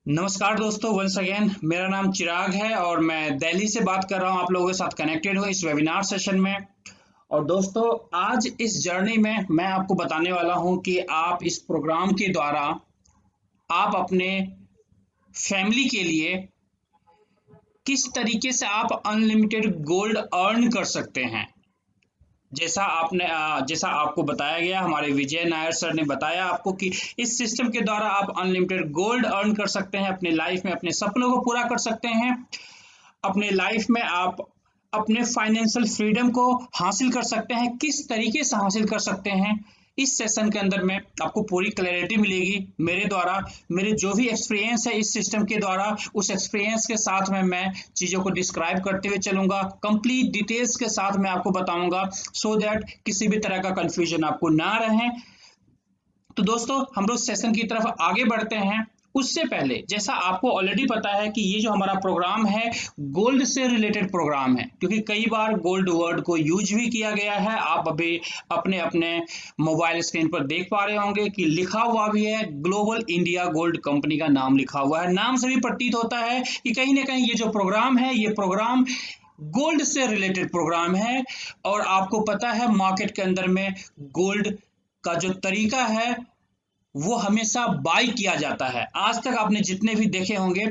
नमस्कार दोस्तों, once again मेरा नाम चिराग है और मैं दिल्ली से बात कर रहा हूं। आप लोगों के साथ कनेक्टेड हूं इस वेबिनार सेशन में। और दोस्तों, आज इस जर्नी में मैं आपको बताने वाला हूं कि आप इस प्रोग्राम के द्वारा आप अपने फैमिली के लिए किस तरीके से आप अनलिमिटेड गोल्ड अर्न कर सकते हैं। जैसा आपको बताया गया, हमारे विजय नायर सर ने बताया आपको कि इस सिस्टम के द्वारा आप अनलिमिटेड गोल्ड अर्न कर सकते हैं, अपने लाइफ में अपने सपनों को पूरा कर सकते हैं। अपने लाइफ में आप अपने फाइनेंशियल फ्रीडम को हासिल कर सकते हैं। किस तरीके से हासिल कर सकते हैं, इस सेशन के अंदर में आपको पूरी क्लैरिटी मिलेगी मेरे द्वारा। मेरे जो भी एक्सपीरियंस है इस सिस्टम के द्वारा, उस एक्सपीरियंस के साथ में मैं चीज़ों को डिस्क्राइब करते हुए चलूंगा। कंप्लीट डिटेल्स के साथ मैं आपको बताऊंगा, सो दैट किसी भी तरह का कंफ्यूजन आपको ना रहे। तो दोस्तों, हम लोग सेशन की तरफ आगे बढ़ते हैं। उससे पहले, जैसा आपको ऑलरेडी पता है कि ये जो हमारा प्रोग्राम है गोल्ड से रिलेटेड प्रोग्राम है, क्योंकि कई बार गोल्ड वर्ड को यूज भी किया गया है। आप अभी अपने अपने मोबाइल स्क्रीन पर देख पा रहे होंगे कि लिखा हुआ भी है, ग्लोबल इंडिया गोल्ड कंपनी का नाम लिखा हुआ है। नाम से भी प्रतीत होता है कि कहीं ना कहीं ये जो प्रोग्राम है, ये प्रोग्राम गोल्ड से रिलेटेड प्रोग्राम है। और आपको पता है मार्केट के अंदर में गोल्ड का जो तरीका है वो हमेशा बाई किया जाता है। आज तक आपने जितने भी देखे होंगे,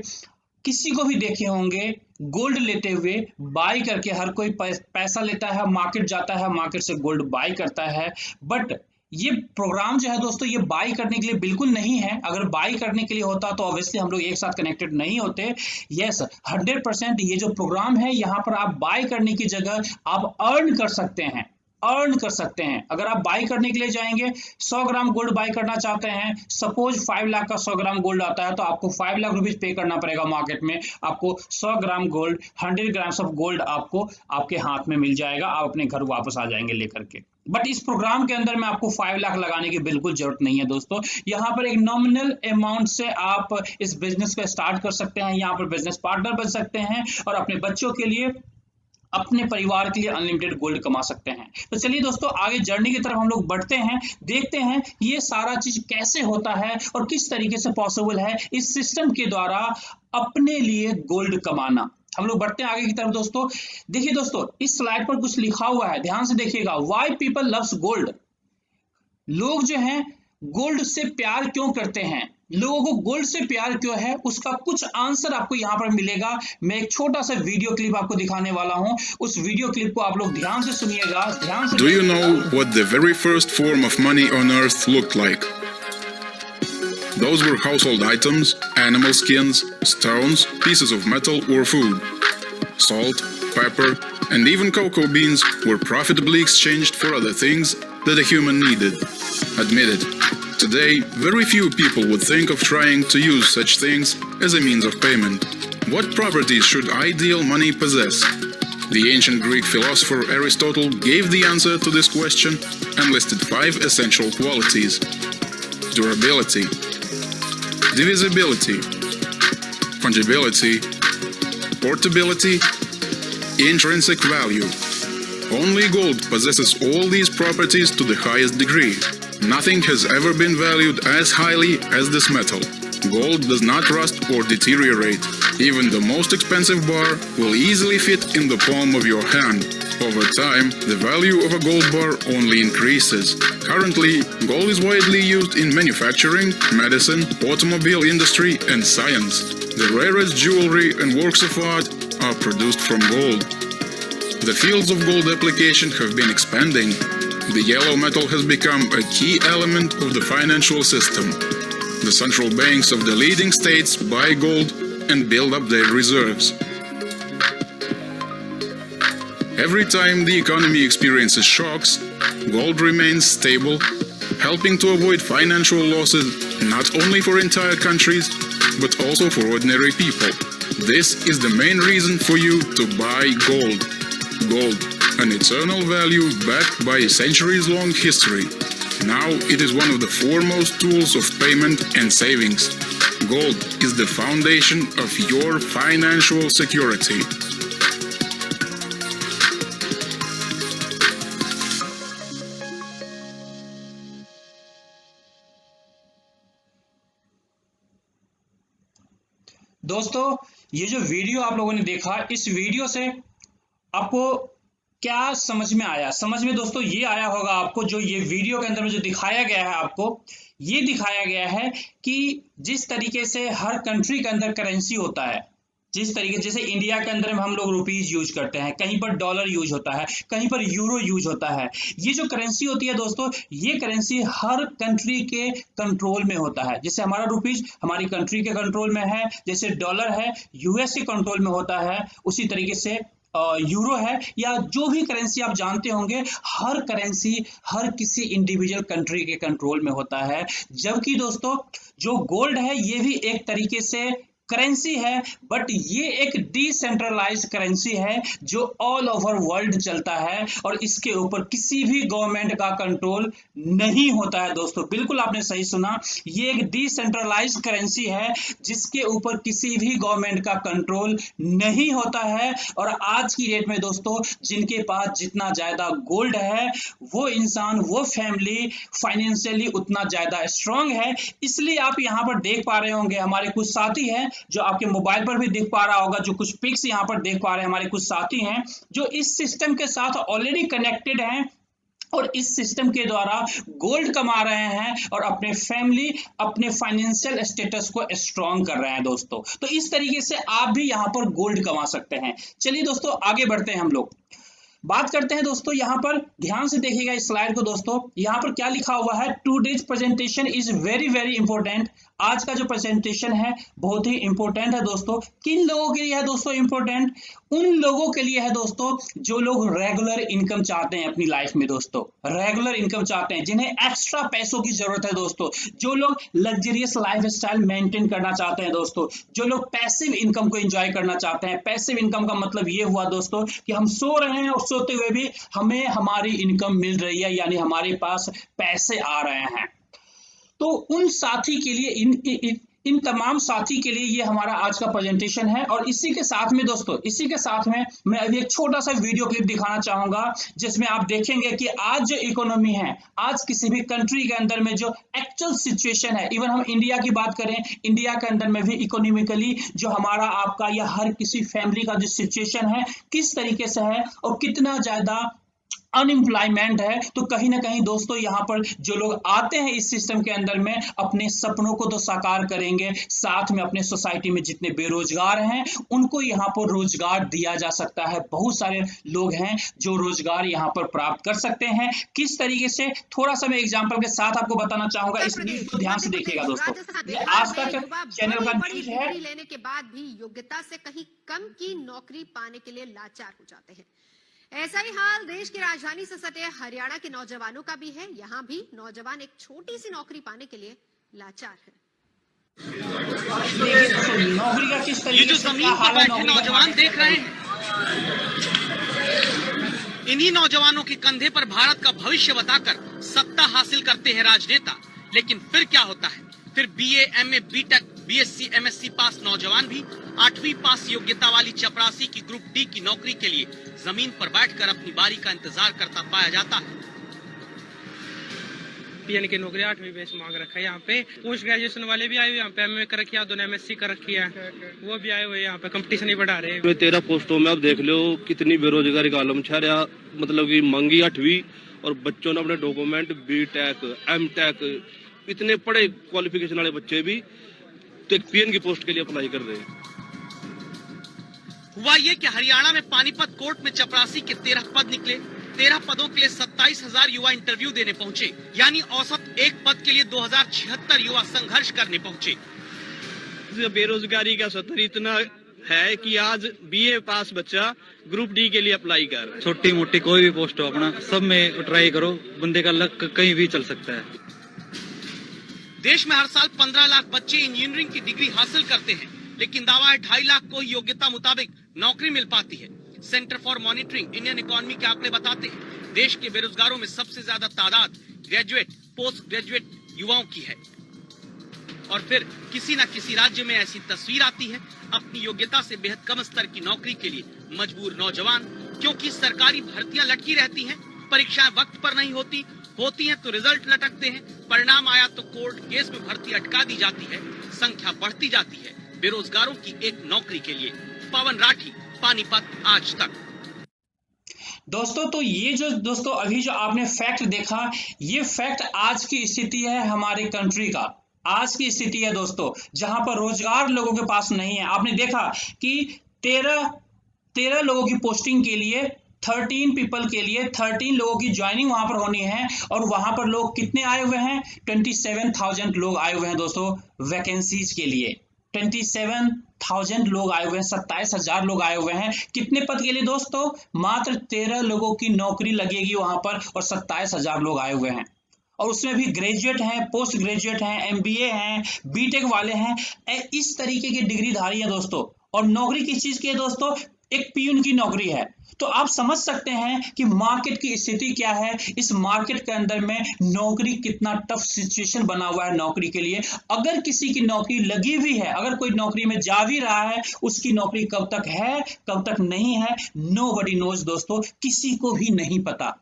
किसी को भी देखे होंगे गोल्ड लेते हुए, बाई करके हर कोई पैसा लेता है, मार्केट जाता है, मार्केट से गोल्ड बाई करता है। बट ये प्रोग्राम जो है दोस्तों, ये बाई करने के लिए बिल्कुल नहीं है। अगर बाई करने के लिए होता तो ऑब्वियसली हम लोग एक साथ कनेक्टेड नहीं होते। यस, 100% ये जो प्रोग्राम है, यहाँ पर आप बाई करने की जगह आप अर्न कर सकते हैं। अर्न कर सकते हैं। अगर आप बाई करने के लिए जाएंगे, 100 ग्राम गोल्ड बाई करना चाहते हैं, सपोज 5 लाख का 100 ग्राम गोल्ड आता है, तो आपको 5 लाख रुपीज पे करना पड़ेगा मार्केट में। आपको 100 gram gold, 100 grams of gold आपको आपके हाथ में मिल जाएगा। आप अपने घर वापस आ जाएंगे लेकर के। बट इस प्रोग्राम के अंदर में आपको 5 लाख लगाने की बिल्कुल जरूरत नहीं है दोस्तों। यहाँ पर एक नॉमिनल अमाउंट से आप इस बिजनेस को स्टार्ट कर सकते हैं। यहाँ पर बिजनेस पार्टनर बन सकते हैं और अपने बच्चों के लिए, अपने परिवार के लिए अनलिमिटेड गोल्ड कमा सकते हैं। तो चलिए दोस्तों, आगे जर्नी की तरफ हम लोग बढ़ते हैं, देखते हैं ये सारा चीज कैसे होता है और किस तरीके से पॉसिबल है इस सिस्टम के द्वारा अपने लिए गोल्ड कमाना। हम लोग बढ़ते हैं आगे की तरफ दोस्तों। देखिए दोस्तों, इस स्लाइड पर कुछ लिखा हुआ है, ध्यान से देखिएगा। Why people loves gold. लोग जो हैं गोल्ड से प्यार क्यों करते हैं, लोगों को गोल्ड से प्यार क्यों है, उसका कुछ आंसर आपको यहाँ पर मिलेगा। मैं एक छोटा सा वीडियो क्लिप आपको दिखाने वाला हूँ। उस वीडियो क्लिप को आप लोग ध्यान से सुनिएगा, ध्यान से। Do you know what the very first form of money on earth looked like? Those were household items, animal skins, stones, pieces of metal or food. Salt, pepper, and even cocoa beans were profitably exchanged for other things that a human needed. Admit it, today very few people would think of trying to use such things as a means of payment. What properties should ideal money possess? The ancient Greek philosopher Aristotle gave the answer to this question and listed 5 essential qualities: durability, divisibility, fungibility, portability, intrinsic value. Only gold possesses all these properties to the highest degree. Nothing has ever been valued as highly as this metal. Gold does not rust or deteriorate. Even the most expensive bar will easily fit in the palm of your hand. Over time, the value of a gold bar only increases. Currently, gold is widely used in manufacturing, medicine, automobile industry, and science. The rarest jewelry and works of art are produced from gold. The fields of gold application have been expanding. The yellow metal has become a key element of the financial system. The central banks of the leading states buy gold and build up their reserves. Every time the economy experiences shocks, gold remains stable, helping to avoid financial losses not only for entire countries, but also for ordinary people. This is the main reason for you to buy gold. Gold, an eternal value backed by a centuries-long history. Now it is one of the foremost tools of payment and savings. Gold is the foundation of your financial security. दोस्तों ये जो video आप लोगों ने देखा, इस video से आपको क्या समझ में आया? समझ में दोस्तों ये आया होगा आपको, जो ये वीडियो के अंदर में जो दिखाया गया है आपको, ये दिखाया गया है कि जिस तरीके से हर कंट्री के अंदर करेंसी होता है, जिस तरीके जैसे इंडिया के अंदर में हम लोग रुपीज यूज करते हैं, कहीं पर डॉलर यूज होता है, कहीं पर यूरो यूज होता है। ये जो करेंसी होती है दोस्तों, ये करेंसी हर कंट्री के कंट्रोल में होता है। जैसे हमारा रुपीज हमारी कंट्री के कंट्रोल में है, जैसे डॉलर है यूएस के कंट्रोल में होता है, उसी तरीके से यूरो है, या जो भी करेंसी आप जानते होंगे, हर करेंसी हर किसी इंडिविजुअल कंट्री के कंट्रोल में होता है। जबकि दोस्तों जो गोल्ड है ये भी एक तरीके से करेंसी है, बट ये एक डिसेंट्रलाइज्ड करेंसी है जो ऑल ओवर वर्ल्ड चलता है और इसके ऊपर किसी भी गवर्नमेंट का कंट्रोल नहीं होता है। दोस्तों बिल्कुल आपने सही सुना, ये एक डिसेंट्रलाइज्ड करेंसी है जिसके ऊपर किसी भी गवर्नमेंट का कंट्रोल नहीं होता है। और आज की डेट में दोस्तों जिनके पास जितना ज्यादा गोल्ड है, वो इंसान, वो फैमिली फाइनेंशियली उतना ज्यादा स्ट्रांग है। इसलिए आप यहाँ पर देख पा रहे होंगे, हमारे कुछ साथी हैं जो आपके मोबाइल पर भी दिख पा रहा होगा, जो कुछ पिक्स यहाँ पर देख पा रहे हैं, हमारे कुछ साथी हैं जो इस सिस्टम के साथ ऑलरेडी कनेक्टेड हैं और इस सिस्टम के द्वारा गोल्ड कमा रहे हैं और अपने फैमिली, अपने फाइनेंशियल स्टेटस को स्ट्रॉन्ग कर रहे हैं दोस्तों। तो इस तरीके से आप भी यहाँ पर गोल्ड कमा सकते हैं। चलिए दोस्तों आगे बढ़ते हैं, हम लोग बात करते हैं। दोस्तों यहाँ पर ध्यान से देखिएगा इस स्लाइड को। दोस्तों यहाँ पर क्या लिखा हुआ है, today's presentation is very very important. आज का जो प्रेजेंटेशन है बहुत ही इंपॉर्टेंट है दोस्तों। किन लोगों के लिए है दोस्तों इंपॉर्टेंट? उन लोगों के लिए है दोस्तों जो लोग रेगुलर इनकम चाहते हैं अपनी लाइफ में दोस्तों, रेगुलर इनकम चाहते हैं, जिन्हें एक्स्ट्रा पैसों की जरूरत है दोस्तों, जो लोग लग्जरियस लाइफ स्टाइल मेंटेन करना चाहते हैं दोस्तों, जो लोग पैसिव इनकम को एंजॉय करना चाहते हैं। पैसिव इनकम का मतलब ये हुआ दोस्तों कि हम सो रहे हैं और सोते हुए भी हमें हमारी इनकम मिल रही है, यानी हमारे पास पैसे आ रहे हैं। तो उन साथी के लिए, इन तमाम साथी के लिए ये हमारा आज का प्रेजेंटेशन है। और इसी के साथ में दोस्तों, इसी के साथ में मैं अभी एक छोटा सा वीडियो क्लिप दिखाना चाहूंगा जिसमें आप देखेंगे कि आज जो इकोनॉमी है, आज किसी भी कंट्री के अंदर में जो एक्चुअल सिचुएशन है, इवन हम इंडिया की बात करें, इंडिया के अंदर में भी इकोनॉमिकली जो हमारा, आपका या हर किसी फैमिली का जो सिचुएशन है किस तरीके से है और कितना ज्यादा अनएम्प्लॉयमेंट है। तो कहीं ना कहीं दोस्तों यहाँ पर जो लोग आते हैं इस सिस्टम के अंदर में अपने सपनों को तो साकार करेंगे, साथ में अपने सोसाइटी में जितने बेरोजगार हैं उनको यहाँ पर रोजगार दिया जा सकता है। बहुत सारे लोग हैं जो रोजगार यहाँ पर प्राप्त कर सकते हैं। किस तरीके से, थोड़ा सा मैं एग्जाम्पल के साथ आपको बताना चाहूंगा। इस न्यूज को ध्यान से देखिएगा दोस्तों, ये आज तक चैनल का न्यूज है। लेने के बाद भी योग्यता से कहीं कम की नौकरी पाने के लिए लाचार हो जाते हैं। ऐसा ही हाल देश की राजधानी से सटे हरियाणा के नौजवानों का भी है। यहाँ भी नौजवान एक छोटी सी नौकरी पाने के लिए लाचार है। नौकरी का किस तरीके, ये जो जमीन पर बैठे नौजवान देख रहे हैं, इन्हीं नौजवानों के कंधे पर भारत का भविष्य बताकर सत्ता हासिल करते हैं राजनेता। लेकिन फिर क्या होता है? फिर BA, MA, BTech, BSc, MSc pass नौजवान भी 8वीं पास योग्यता वाली चपरासी की ग्रुप डी की नौकरी के लिए जमीन पर बैठकर अपनी बारी का इंतजार करता पाया जाता है। पीएन की नौकरी 8वीं बेस मांग रखा है। यहाँ पे पोस्ट ग्रेजुएशन वाले भी आए हुए, यहाँ पे एमए कर रखी है, दोनों एमएससी कर रखी है, वो भी आए हुए। यहाँ पे कंपटीशन ही बढ़ा रहे हैं। 13 पोस्टों में अब देख लो कितनी बेरोजगारी का आलम छा रहा। मतलब की मांगी 8वीं और बच्चों ने अपने डॉक्यूमेंट बीटेक, एमटेक, इतने बड़े क्वालिफिकेशन वाले बच्चे भी तो एक पीएन की पोस्ट के लिए अप्लाई कर रहे हैं। हुआ ये कि हरियाणा में पानीपत कोर्ट में चपरासी के 13 पद निकले। 13 पदों के लिए 27,000 युवा इंटरव्यू देने पहुंचे, यानी औसत एक पद के लिए 2076 युवा संघर्ष करने पहुंचे। बेरोजगारी का स्तर इतना है कि आज बीए पास बच्चा ग्रुप डी के लिए अप्लाई कर। छोटी मोटी कोई भी पोस्ट हो, अपना सब में ट्राई करो, बंदे का लक कहीं भी चल सकता है। देश में हर साल 15 लाख बच्चे इंजीनियरिंग की डिग्री हासिल करते हैं, लेकिन दावा है 2.5 लाख को योग्यता मुताबिक नौकरी मिल पाती है। Centre for monitoring Indian economy के आंकड़े बताते हैं देश के बेरोजगारों में सबसे ज्यादा तादाद ग्रेजुएट, पोस्ट ग्रेजुएट युवाओं की है। और फिर किसी न किसी राज्य में ऐसी तस्वीर आती है, अपनी योग्यता से बेहद कम स्तर की नौकरी के लिए मजबूर नौजवान। क्योंकि सरकारी भर्तियां लटकी रहती हैं, परीक्षाएं वक्त पर नहीं होती हैं तो रिजल्ट लटकते हैं, परिणाम आया तो कोर्ट केस में भर्ती अटका दी जाती है, संख्या बढ़ती जाती है, बेरोजगारों की एक नौकरी के लिए। पवन राठी, पानीपत, आज तक। दोस्तों तो ये जो दोस्तों अभी जो आपने फैक्ट देखा, ये फैक्ट आज की स्थिति है हमारे कंट्री का। आज की स्थिति है दोस्तों, जहां पर रोजगार लोगों के पास नहीं है। आपने देखा कि 13 लोगों की पोस्टिंग के लिए 13 पीपल के लिए 13 लोगों की ज्वाइनिंग वहां पर होनी है, और वहां पर लोग कितने आए हुए हैं? 27,000 लोग आए हुए हैं दोस्तों वैकेंसीज के लिए। 27,000 लोग आए हुए हैं, 27,000 लोग आए हुए हैं। कितने पद के लिए दोस्तों? मात्र 13 लोगों की नौकरी लगेगी वहां पर, और 27,000 लोग आए हुए हैं। और उसमें भी ग्रेजुएट हैं, पोस्ट ग्रेजुएट हैं, एमबीए हैं, बीटेक वाले हैं, इस तरीके की डिग्रीधारी है दोस्तों। और नौकरी किस चीज की है दोस्तों? एक पियून की नौकरी है। तो आप समझ सकते हैं कि मार्केट की स्थिति क्या है। इस मार्केट के अंदर में नौकरी कितना टफ सिचुएशन बना हुआ है नौकरी के लिए। अगर किसी की नौकरी लगी हुई है, अगर कोई नौकरी में जा भी रहा है, उसकी नौकरी कब तक है कब तक नहीं है, नोबडी नोज दोस्तों, किसी को भी नहीं पता।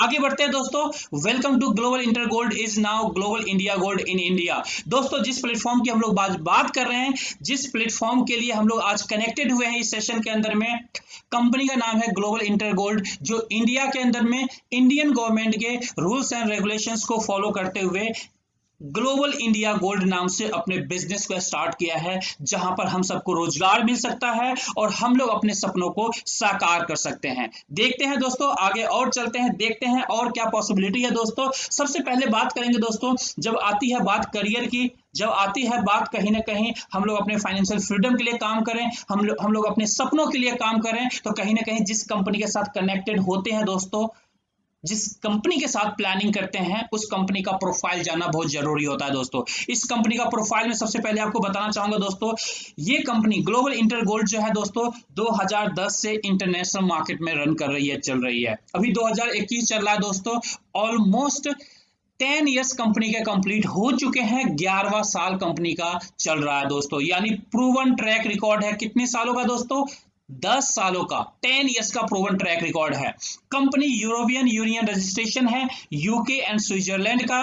आगे बढ़ते हैं दोस्तों। Welcome to global inter gold is now global India gold in India. दोस्तों जिस प्लेटफॉर्म की हम लोग बात कर रहे हैं, जिस प्लेटफॉर्म के लिए हम लोग आज कनेक्टेड हुए हैं इस सेशन के अंदर में, कंपनी का नाम है ग्लोबल इंटर गोल्ड, जो इंडिया के अंदर में इंडियन गवर्नमेंट के रूल्स एंड रेगुलेशंस को फॉलो करते हुए ग्लोबल इंडिया गोल्ड नाम से अपने बिजनेस को स्टार्ट किया है, जहां पर हम सबको रोजगार मिल सकता है और हम लोग अपने सपनों को साकार कर सकते हैं। देखते हैं दोस्तों, आगे और चलते हैं, देखते हैं और क्या पॉसिबिलिटी है दोस्तों। सबसे पहले बात करेंगे दोस्तों, जब आती है बात करियर की, जब आती है बात कहीं ना कहीं हम लोग अपने फाइनेंशियल फ्रीडम के लिए काम करें, हम लोग अपने सपनों के लिए काम करें, तो कहीं ना कहीं जिस कंपनी के साथ कनेक्टेड होते हैं दोस्तों, जिस कंपनी के साथ प्लानिंग करते हैं, उस कंपनी का प्रोफाइल जानना बहुत जरूरी होता है दोस्तों। इस कंपनी का प्रोफाइल में सबसे पहले आपको बताना चाहूंगा दोस्तों, ये कंपनी ग्लोबल इंटर गोल्ड जो है दोस्तों 2010 से इंटरनेशनल मार्केट में रन कर रही है, चल रही है। अभी 2021 चल रहा है दोस्तों। ऑलमोस्ट 10 ईयर्स कंपनी के कंप्लीट हो चुके हैं, 11वां साल कंपनी का चल रहा है दोस्तों। यानी प्रूवन ट्रैक रिकॉर्ड है कितने सालों का दोस्तों? 10 सालों का, 10 ईयर्स का प्रूवन ट्रैक रिकॉर्ड है। कंपनी यूरोपियन यूनियन रजिस्ट्रेशन है, यूके एंड स्विट्जरलैंड का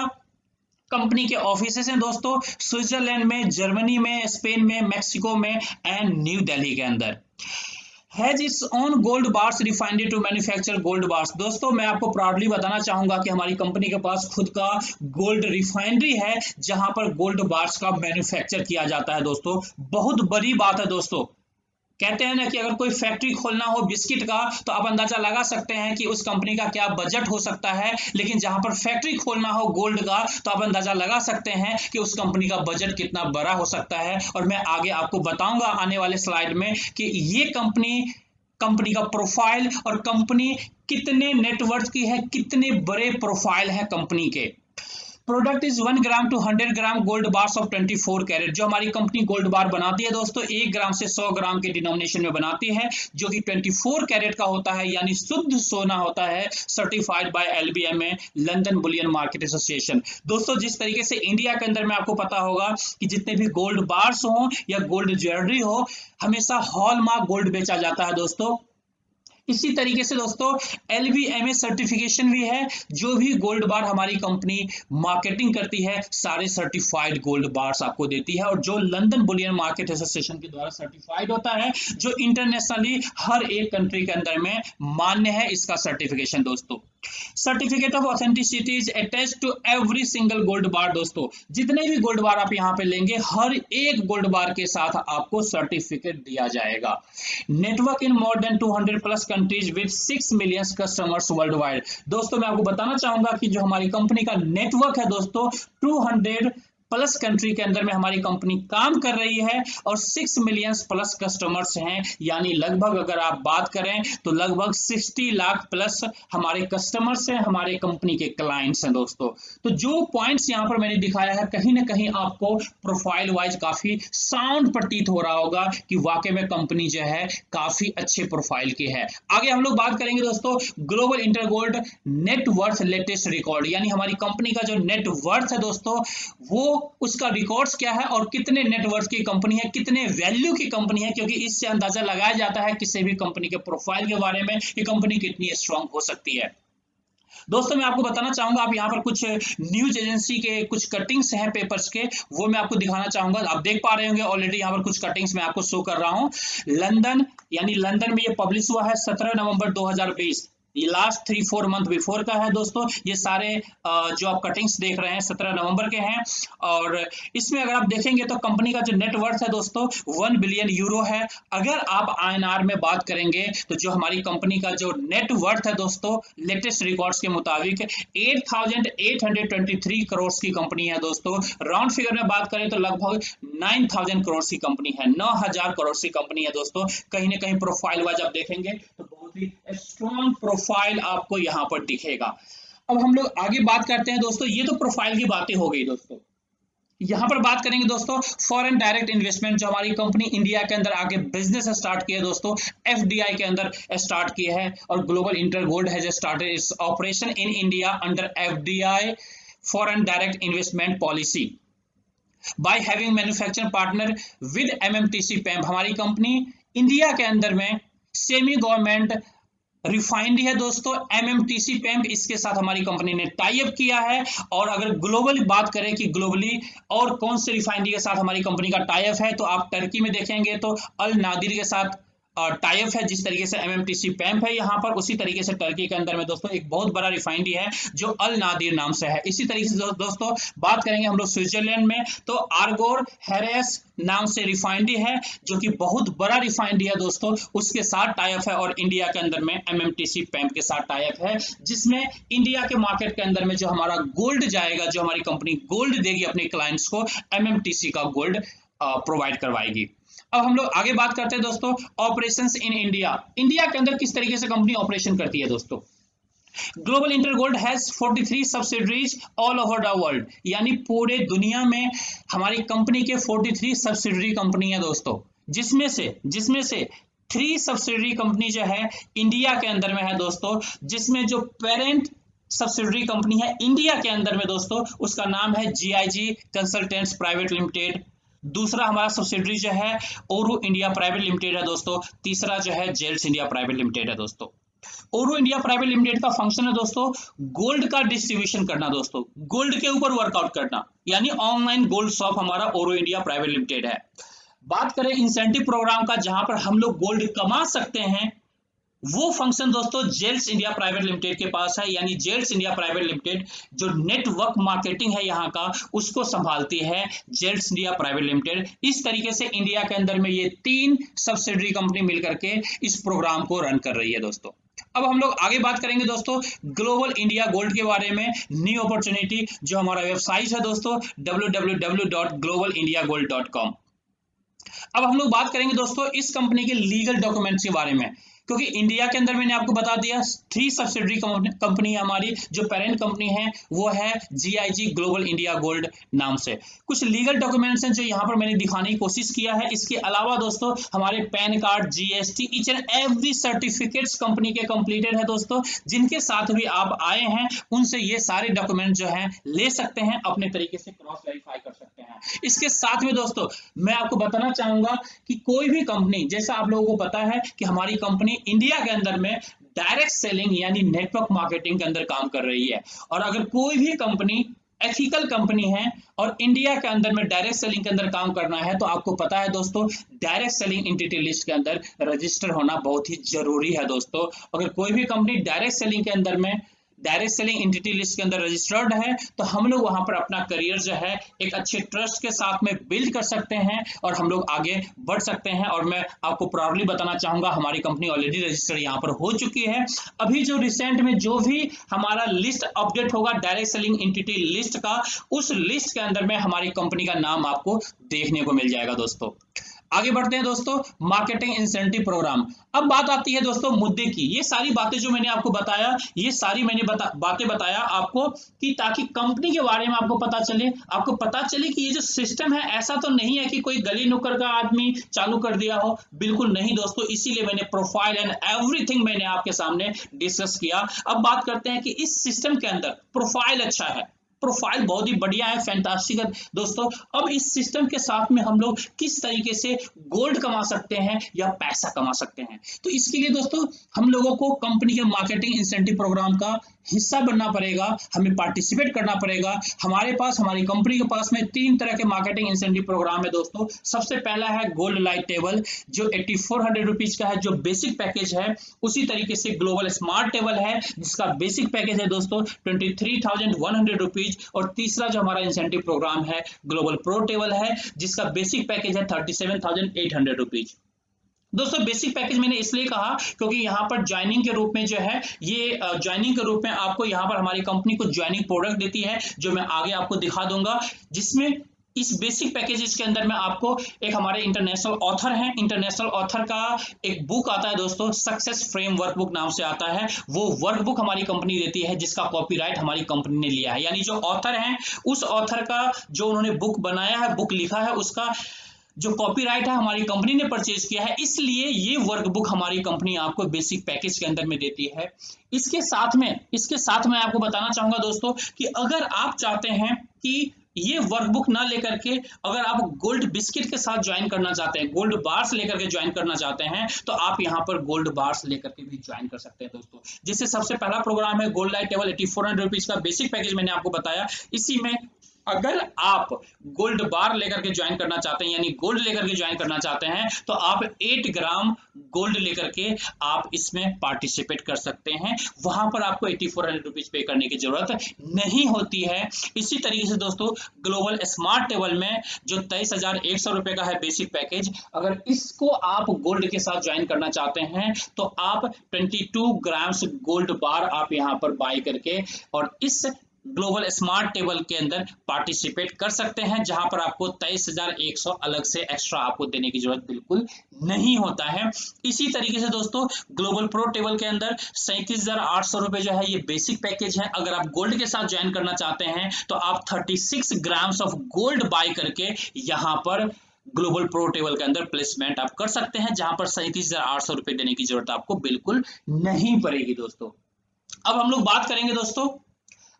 कंपनी के ऑफिसेस हैं दोस्तों, स्विट्जरलैंड में, जर्मनी में, स्पेन में, मैक्सिको में एंड न्यू दिल्ली के अंदर। Has its own gold bars refinery to manufacture gold bars. दोस्तों मैं आपको प्राउडली बताना चाहूंगा कि हमारी कंपनी के पास खुद का गोल्ड रिफाइनरी है, जहां पर गोल्ड बार्स का मैन्युफैक्चर किया जाता है दोस्तों। बहुत बड़ी बात है दोस्तों। कहते हैं ना कि अगर कोई फैक्ट्री खोलना हो बिस्किट का, तो आप अंदाजा लगा सकते हैं कि उस कंपनी का क्या बजट हो सकता है, लेकिन जहां पर फैक्ट्री खोलना हो गोल्ड का, तो आप अंदाजा लगा सकते हैं कि उस कंपनी का बजट कितना बड़ा हो सकता है। और मैं आगे आपको बताऊंगा आने वाले स्लाइड में कि ये कंपनी का प्रोफाइल और कंपनी कितने नेटवर्थ की है, कितने बड़े प्रोफाइल है कंपनी के। Product is 1 gram to 100 gram gold bars of 24 carat. जो हमारी कंपनी गोल्ड बार बनाती है दोस्तों, 1 ग्राम से 100 ग्राम के डिनोमिनेशन में बनाती है, जो कि 24 कैरेट का होता है, यानी शुद्ध सोना होता है, certified by LBMA, London Boolean market association. दोस्तों जिस तरीके से इंडिया के अंदर में आपको पता होगा कि जितने भी गोल्ड बार्स हो या गोल्ड ज्वेलरी हो, हमेशा हॉलमार्क गोल्ड बेचा जाता है दोस्तों। इसी तरीके से दोस्तों LBMA सर्टिफिकेशन भी है। जो भी गोल्ड बार हमारी कंपनी मार्केटिंग करती है, सारे सर्टिफाइड गोल्ड बार्स आपको देती है, और जो लंदन बुलियन मार्केट एसोसिएशन के द्वारा सर्टिफाइड होता है, जो इंटरनेशनली हर एक कंट्री के अंदर में मान्य है इसका सर्टिफिकेशन दोस्तों। Certificate of authenticity is attached to every single gold bar. दोस्तों जितने भी गोल्ड बार आप यहाँ पे लेंगे, हर एक गोल्ड बार के साथ आपको सर्टिफिकेट दिया जाएगा। Network in more than 200 plus countries with 6 million customers world wide. दोस्तों मैं आपको बताना चाहूंगा कि जो हमारी कंपनी का नेटवर्क है दोस्तों, 200 प्लस कंट्री के अंदर में हमारी कंपनी काम कर रही है, और 6 मिलियन प्लस कस्टमर्स हैं। यानी लगभग अगर आप बात करें तो लगभग 60 लाख प्लस हमारे कस्टमर्स हैं, हमारे कंपनी के क्लाइंट्स हैं दोस्तों। तो जो पॉइंट्स यहाँ पर मैंने दिखाया है, कहीं ना कहीं आपको प्रोफाइल वाइज काफी साउंड प्रतीत हो रहा होगा कि वाकई में कंपनी जो है काफी अच्छे प्रोफाइल की है। आगे हम लोग बात करेंगे दोस्तों global inter gold net worth latest record, यानी हमारी कंपनी का जो नेटवर्थ है दोस्तों, वो उसका रिकॉर्ड्स क्या है और कितने नेटवर्थ की कंपनी है, कितने वैल्यू की कंपनी है, क्योंकि इससे अंदाजा लगाया जाता है किसी भी कंपनी के प्रोफाइल के बारे में कि कंपनी कितनी स्ट्रांग हो सकती है। दोस्तों मैं आपको बताना चाहूंगा, आप यहाँ पर कुछ न्यूज एजेंसी के कुछ कटिंग्स हैं पेपर्स के, वो मैं आपको दिखाना चाहूंगा। आप देख पा रहे होंगे ऑलरेडी यहाँ पर कुछ कटिंग्स मैं आपको शो कर रहा हूँ। लंदन, यानी लंदन में ये पब्लिश हुआ है 17 नवंबर 2020। ये लास्ट 3-4 मंथ बिफोर का है दोस्तों। ये सारे जो आप कटिंग्स देख रहे हैं 17 नवंबर के हैं। और इसमें अगर आप देखेंगे तो कंपनी का जो नेटवर्थ है दोस्तों 1 बिलियन यूरो है। अगर आप INR में बात करेंगे तो जो हमारी कंपनी का जो नेटवर्थ है दोस्तों लेटेस्ट रिकॉर्ड्स के मुताबिक 8,823 करोड़ की कंपनी है दोस्तों। राउंड फिगर में बात करें तो लगभग 9,000 करोड़ की कंपनी है, 9,000 करोड़ की कंपनी है दोस्तों। कहीं ना कहीं प्रोफाइल वाइज आप देखेंगे तो बहुत ही स्ट्रॉन्ग प्रोफाइल आपको यहाँ पर दिखेगा। अब हम लोग आगे बात करते हैं दोस्तों। ये तो प्रोफाइल की बातें हो गई दोस्तों। यहाँ पर बात करेंगे दोस्तों फॉरेन डायरेक्ट इन्वेस्टमेंट, जो हमारी कंपनी इंडिया के अंदर आके बिजनेस स्टार्ट किया है दोस्तों, FDI के अंदर स्टार्ट किया है। और global Intergold has started its operation in India under FDI foreign direct investment policy by having manufacturing partner with MMTC PEMP। हमारी कंपनी इंडिया के अंदर में सेमी गवर्नमेंट रिफाइनरी है दोस्तों, MMTC PEMP, इसके साथ हमारी कंपनी ने टाई अप किया है। और अगर ग्लोबली बात करें कि ग्लोबली और कौन से रिफाइनरी के साथ हमारी कंपनी का टाई अप है, तो आप टर्की में देखेंगे तो अल नादिर के साथ टाई अप है। जिस तरीके से MMTC PEMP है यहाँ पर, उसी तरीके से टर्की के अंदर में दोस्तों एक बहुत बड़ा रिफाइनरी है जो अल नादिर नाम से है। इसी तरीके से दोस्तों बात करेंगे हम लोग स्विट्जरलैंड में तो आर्गोर हेरेस नाम से रिफाइनरी है जो कि बहुत बड़ा रिफाइनरी है दोस्तों, उसके साथ टाई अप है। और इंडिया के अंदर में MMTC PEMP के साथ टाई अप है, जिसमें इंडिया के मार्केट के अंदर में जो हमारा गोल्ड जाएगा, जो हमारी कंपनी गोल्ड देगी अपने क्लाइंट्स को, MMTC का गोल्ड प्रोवाइड करवाएगी। अब हम लोग आगे बात करते हैं दोस्तों ऑपरेशंस इन इंडिया। इंडिया के अंदर किस तरीके से कंपनी ऑपरेशन करती है दोस्तों। Global Intergold has 43 subsidiaries all over the world, यानी पूरे दुनिया में हमारी कंपनी के 43 सब्सिडरी कंपनी है दोस्तों, जिसमें से 3 सब्सिडरी कंपनी जो है इंडिया के अंदर में है दोस्तों। जिसमें जो पेरेंट सब्सिडरी कंपनी है इंडिया के अंदर में दोस्तों, उसका नाम है GIG कंसल्टेंट्स प्राइवेट लिमिटेड। दूसरा हमारा सब्सिडरी जो है ओरू इंडिया प्राइवेट लिमिटेड है दोस्तों। तीसरा जो है जेल्स इंडिया प्राइवेट लिमिटेड है दोस्तों। ओरू इंडिया प्राइवेट लिमिटेड का फंक्शन है दोस्तों गोल्ड का डिस्ट्रीब्यूशन करना दोस्तों, गोल्ड के ऊपर वर्कआउट करना, यानी ऑनलाइन गोल्ड शॉप हमारा ओरू इंडिया प्राइवेट लिमिटेड है। बात करें इंसेंटिव प्रोग्राम का, जहां पर हम लोग गोल्ड कमा सकते हैं, वो फंक्शन दोस्तों जेल्स इंडिया प्राइवेट लिमिटेड के पास है। यानी जेल्स इंडिया प्राइवेट लिमिटेड जो नेटवर्क मार्केटिंग है यहाँ का, उसको संभालती है जेल्स इंडिया प्राइवेट लिमिटेड। इस तरीके से इंडिया के अंदर में ये 3 सब्सिडरी कंपनी मिलकर के इस प्रोग्राम को रन कर रही है दोस्तों। अब हम लोग आगे बात करेंगे दोस्तों ग्लोबल इंडिया गोल्ड के बारे में, न्यू अपॉर्चुनिटी, जो हमारा वेबसाइट है दोस्तों www.globalindiagold.com। अब हम लोग बात करेंगे दोस्तों इस कंपनी के लीगल डॉक्यूमेंट्स के बारे में, क्योंकि इंडिया के अंदर मैंने आपको बता दिया 3 सब्सिडरी कंपनी है हमारी। जो पेरेंट कंपनी है वो है GIG ग्लोबल इंडिया गोल्ड नाम से। कुछ लीगल डॉक्यूमेंट्स हैं जो यहाँ पर मैंने दिखाने की कोशिश किया है। इसके अलावा दोस्तों हमारे pan card, GST, each and every certificates company के कंप्लीटेड है दोस्तों। जिनके साथ भी आप आए हैं उनसे ये सारे डॉक्यूमेंट जो हैं ले सकते हैं, अपने तरीके से क्रॉस वेरीफाई कर सकते हैं। इसके साथ में दोस्तों मैं आपको बताना चाहूंगा कि कोई भी कंपनी, जैसा आप लोगों को पता है कि हमारी कंपनी इंडिया के अंदर में डायरेक्ट सेलिंग यानी नेटवर्क मार्केटिंग के अंदर काम कर रही है। और अगर कोई भी कंपनी एथिकल कंपनी है और इंडिया के अंदर में डायरेक्ट सेलिंग के अंदर काम करना है, तो आपको पता है दोस्तों डायरेक्ट सेलिंग एंटिटी लिस्ट के अंदर रजिस्टर होना बहुत ही जरूरी है दोस्तों। अगर कोई भी कंपनी डायरेक्ट सेलिंग के अंदर में डायरेक्ट सेलिंग एंटिटी लिस्ट के अंदर रजिस्टर्ड है, तो हम लोग वहां पर अपना करियर जो है एक अच्छे ट्रस्ट के साथ में बिल्ड कर सकते हैं और हम लोग आगे बढ़ सकते हैं। और मैं आपको प्राउडली बताना चाहूंगा हमारी कंपनी ऑलरेडी रजिस्टर्ड यहाँ पर हो चुकी है। अभी जो रिसेंट में जो भी हमारा लिस्ट अपडेट होगा डायरेक्ट सेलिंग एंटिटी लिस्ट का, उस लिस्ट के अंदर में हमारी कंपनी का नाम आपको देखने को मिल जाएगा दोस्तों। आगे बढ़ते हैं दोस्तों मार्केटिंग इंसेंटिव प्रोग्राम। अब बात आती है दोस्तों मुद्दे की। ये सारी बातें जो मैंने आपको बताया, ये सारी मैंने बातें बताया आपको कि ताकि कंपनी के बारे में आपको पता चले, कि ये जो सिस्टम है ऐसा तो नहीं है कि कोई गली नुक्कड़ का आदमी चालू कर दिया हो, बिल्कुल नहीं दोस्तों। इसीलिए मैंने प्रोफाइल एंड एवरीथिंग मैंने आपके सामने डिस्कस किया। अब बात करते हैं कि इस सिस्टम के अंदर प्रोफाइल अच्छा है, प्रोफाइल बहुत ही बढ़िया है, फैंटास्टिक है दोस्तों। अब इस सिस्टम के साथ में हम लोग किस तरीके से गोल्ड कमा सकते हैं या पैसा कमा सकते हैं, तो इसके लिए दोस्तों हम लोगों को कंपनी के मार्केटिंग इंसेंटिव प्रोग्राम का हिस्सा बनना पड़ेगा, हमें पार्टिसिपेट करना पड़ेगा। हमारे पास, हमारी कंपनी के पास में 3 तरह के मार्केटिंग इंसेंटिव प्रोग्राम है दोस्तों। सबसे पहला है गोल्ड लाइट टेबल जो 8400 रुपीज का है, जो बेसिक पैकेज है। उसी तरीके से ग्लोबल स्मार्ट टेबल है जिसका बेसिक पैकेज है दोस्तों 23,100 रुपीज। और तीसरा जो हमारा इंसेंटिव प्रोग्राम है ग्लोबल प्रो टेबल है जिसका बेसिक पैकेज है 37,800 रुपीज। दोस्तों बेसिक पैकेज मैंने इसलिए कहा क्योंकि यहाँ पर ज्वाइनिंग के रूप में जो है, ये ज्वाइनिंग के रूप में आपको यहाँ पर हमारी कंपनी को ज्वाइनिंग प्रोडक्ट देती है जो मैं आगे आपको दिखा दूंगा, जिसमें इस बेसिक पैकेजेस के अंदर में आपको एक हमारे इंटरनेशनल ऑथर हैं, इंटरनेशनल ऑथर का एक बुक आता है दोस्तों, सक्सेस फ्रेमवर्क बुक नाम से आता है। वो वर्क बुक हमारी कंपनी देती है जिसका कॉपीराइट हमारी कंपनी ने लिया है, यानी जो ऑथर हैं उस ऑथर का जो उन्होंने बुक बनाया है, बुक लिखा है, उसका जो कॉपीराइट है हमारी कंपनी ने परचेज किया है, इसलिए ये वर्क बुक हमारी कंपनी आपको बेसिक पैकेज के अंदर में देती है। इसके साथ में आपको बताना चाहूंगा दोस्तों कि अगर आप चाहते हैं कि ये वर्कबुक ना लेकर के अगर आप गोल्ड बिस्किट के साथ ज्वाइन करना चाहते हैं, गोल्ड बार्स लेकर के ज्वाइन करना चाहते हैं, तो आप यहाँ पर गोल्ड बार्स लेकर के भी ज्वाइन कर सकते हैं दोस्तों। जैसे सबसे पहला प्रोग्राम है गोल्ड लाइट टेबल 8400 रुपीज का बेसिक पैकेज मैंने आपको बताया। इसी में अगर आप गोल्ड बार लेकर के ज्वाइन करना चाहते हैं, यानी गोल्ड लेकर के ज्वाइन करना चाहते हैं, तो आप 8 ग्राम गोल्ड लेकर के आप इसमें पार्टिसिपेट कर सकते हैं। वहां पर आपको 8400 रुपीज पे करने की जरूरत नहीं होती है। इसी तरीके से दोस्तों ग्लोबल स्मार्ट टेबल में जो 23,100 रुपए का है बेसिक पैकेज, अगर इसको आप गोल्ड के साथ ज्वाइन करना चाहते हैं तो आप 22 ग्राम्स गोल्ड बार आप यहाँ पर बाय करके और इस ग्लोबल स्मार्ट टेबल के अंदर पार्टिसिपेट कर सकते हैं, जहां पर आपको 23,100 अलग से एक्स्ट्रा आपको देने की जरूरत बिल्कुल नहीं होता है। इसी तरीके से दोस्तों ग्लोबल प्रो टेबल के अंदर 37,800 रुपए जो है ये बेसिक पैकेज है। अगर आप गोल्ड के साथ ज्वाइन करना चाहते हैं तो आप 36 ग्राम्स ऑफ गोल्ड बाय करके यहाँ पर ग्लोबल प्रो टेबल के अंदर प्लेसमेंट आप कर सकते हैं, जहां पर 37,800 रुपए देने की जरूरत आपको बिल्कुल नहीं पड़ेगी दोस्तों। अब हम लोग बात करेंगे दोस्तों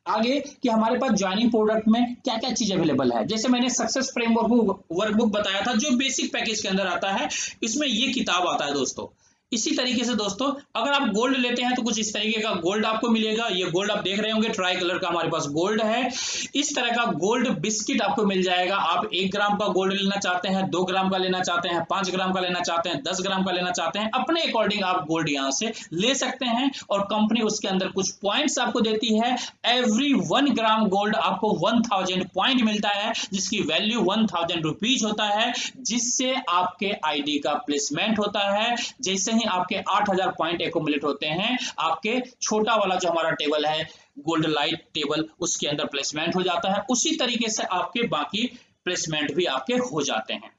आगे कि हमारे पास ज्वाइनिंग प्रोडक्ट में क्या क्या चीज अवेलेबल है। जैसे मैंने सक्सेस फ्रेमवर्क वर्कबुक बताया था जो बेसिक पैकेज के अंदर आता है, इसमें ये किताब आता है दोस्तों। इसी तरीके से दोस्तों अगर आप गोल्ड लेते हैं तो कुछ इस तरीके का गोल्ड आपको मिलेगा। ये गोल्ड आप देख रहे होंगे ट्राई कलर का हमारे पास गोल्ड है। इस तरह का गोल्ड बिस्किट आपको मिल जाएगा। आप 1 ग्राम का गोल्ड लेना चाहते हैं, 2 ग्राम का लेना चाहते हैं, 5 ग्राम का लेना चाहते हैं, 10 ग्राम का लेना चाहते हैं, अपने अकॉर्डिंग आप गोल्ड यहाँ से ले सकते हैं। और कंपनी उसके अंदर कुछ पॉइंट्स आपको देती है। एवरी 1 ग्राम गोल्ड आपको 1000 पॉइंट मिलता है, जिसकी वैल्यू 1000 रुपीज होता है, जिससे आपके आईडी का प्लेसमेंट होता है। जैसे ही आपके 8000 पॉइंट एक्यूमुलेट होते हैं, आपके छोटा वाला जो हमारा टेबल है गोल्ड लाइट टेबल उसके अंदर प्लेसमेंट हो जाता है। उसी तरीके से आपके बाकी प्लेसमेंट भी आपके हो जाते हैं।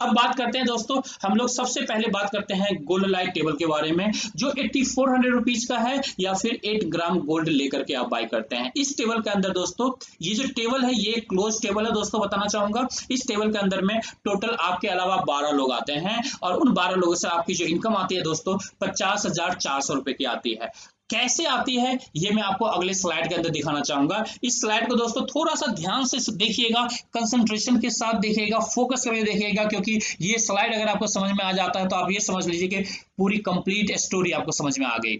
अब बात करते हैं दोस्तों, हम लोग सबसे पहले बात करते हैं गोल्ड लाइट टेबल के बारे में जो 8400 रुपीज का है या फिर 8 ग्राम गोल्ड लेकर के आप बाय करते हैं। इस टेबल के अंदर दोस्तों ये जो टेबल है ये क्लोज टेबल है दोस्तों। बताना चाहूंगा इस टेबल के अंदर में टोटल आपके अलावा 12 लोग आते हैं और उन 12 लोगों से आपकी जो इनकम आती है दोस्तों 50,400 रुपए की आती है। कैसे आती है ये मैं आपको अगले स्लाइड के अंदर दिखाना चाहूंगा। इस स्लाइड को दोस्तों थोड़ा सा ध्यान से देखिएगा, कंसंट्रेशन के साथ देखिएगा, फोकस करके देखिएगा, क्योंकि ये स्लाइड अगर आपको समझ में आ जाता है तो आप ये समझ लीजिए कि पूरी कंप्लीट स्टोरी आपको समझ में आ गई।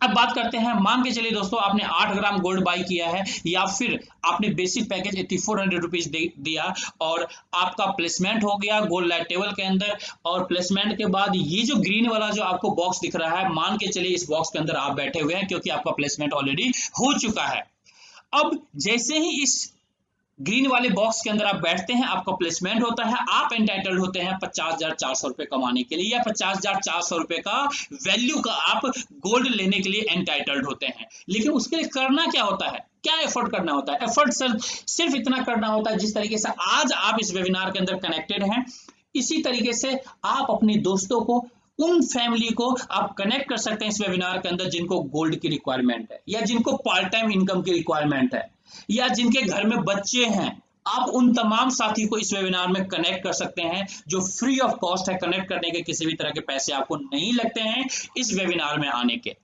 अब बात करते हैं, मान के चलिए दोस्तों आपने 8 ग्राम गोल्ड बाई किया है या फिर आपने बेसिक पैकेज 8400 रुपीज दिया और आपका प्लेसमेंट हो गया गोल्ड लाइट टेबल के अंदर। और प्लेसमेंट के बाद ये जो ग्रीन वाला जो आपको बॉक्स दिख रहा है, मान के चलिए इस बॉक्स के अंदर आप बैठे हुए हैं क्योंकि आपका प्लेसमेंट ऑलरेडी हो चुका है। अब जैसे ही इस ग्रीन वाले बॉक्स के अंदर आप बैठते हैं, आपका प्लेसमेंट होता है, आप एंटाइटल्ड होते हैं 50,400 रुपए कमाने के लिए, या 50,400 रुपए का वैल्यू का आप गोल्ड लेने के लिए एंटाइटल्ड होते हैं। लेकिन उसके लिए करना क्या होता है, क्या एफर्ट करना होता है? एफर्ट सिर्फ इतना करना होता है जिस तरीके से आज आप इस वेबिनार के अंदर कनेक्टेड हैं, इसी तरीके से आप अपने दोस्तों को, उन फैमिली को आप कनेक्ट कर सकते हैं इस वेबिनार के अंदर जिनको गोल्ड की रिक्वायरमेंट है या जिनको पार्ट टाइम इनकम की रिक्वायरमेंट है या जिनके घर में बच्चे हैं। आप उन तमाम साथी को इस वेबिनार में कनेक्ट कर सकते हैं जो फ्री ऑफ कॉस्ट है। कनेक्ट करने के किसी भी तरह के पैसे आपको नहीं लगते हैं इस वेबिनार में आने के।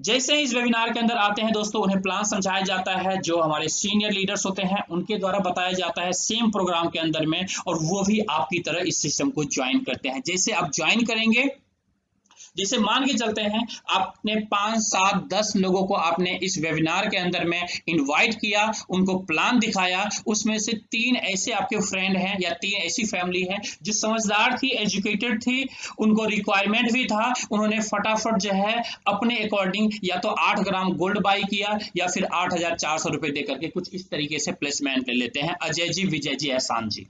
जैसे ही इस वेबिनार के अंदर आते हैं दोस्तों, उन्हें प्लान समझाया जाता है, जो हमारे सीनियर लीडर्स होते हैं उनके द्वारा बताया जाता है सेम प्रोग्राम के अंदर में, और वो भी आपकी तरह इस सिस्टम को ज्वाइन करते हैं। जैसे आप ज्वाइन करेंगे, जैसे मान के चलते हैं आपने 5, 7, 10 लोगों को आपने इस वेबिनार के अंदर में इनवाइट किया, उनको प्लान दिखाया, उसमें से 3 ऐसे आपके फ्रेंड हैं या 3 ऐसी फैमिली है जो समझदार थी, एजुकेटेड थी, उनको रिक्वायरमेंट भी था, उन्होंने फटाफट जो है अपने अकॉर्डिंग या तो 8 ग्राम गोल्ड बाई किया या फिर 8,400 रुपए दे करके कुछ इस तरीके से प्लेसमेंट ले लेते हैं। अजय जी, विजय जी, एहसान जी।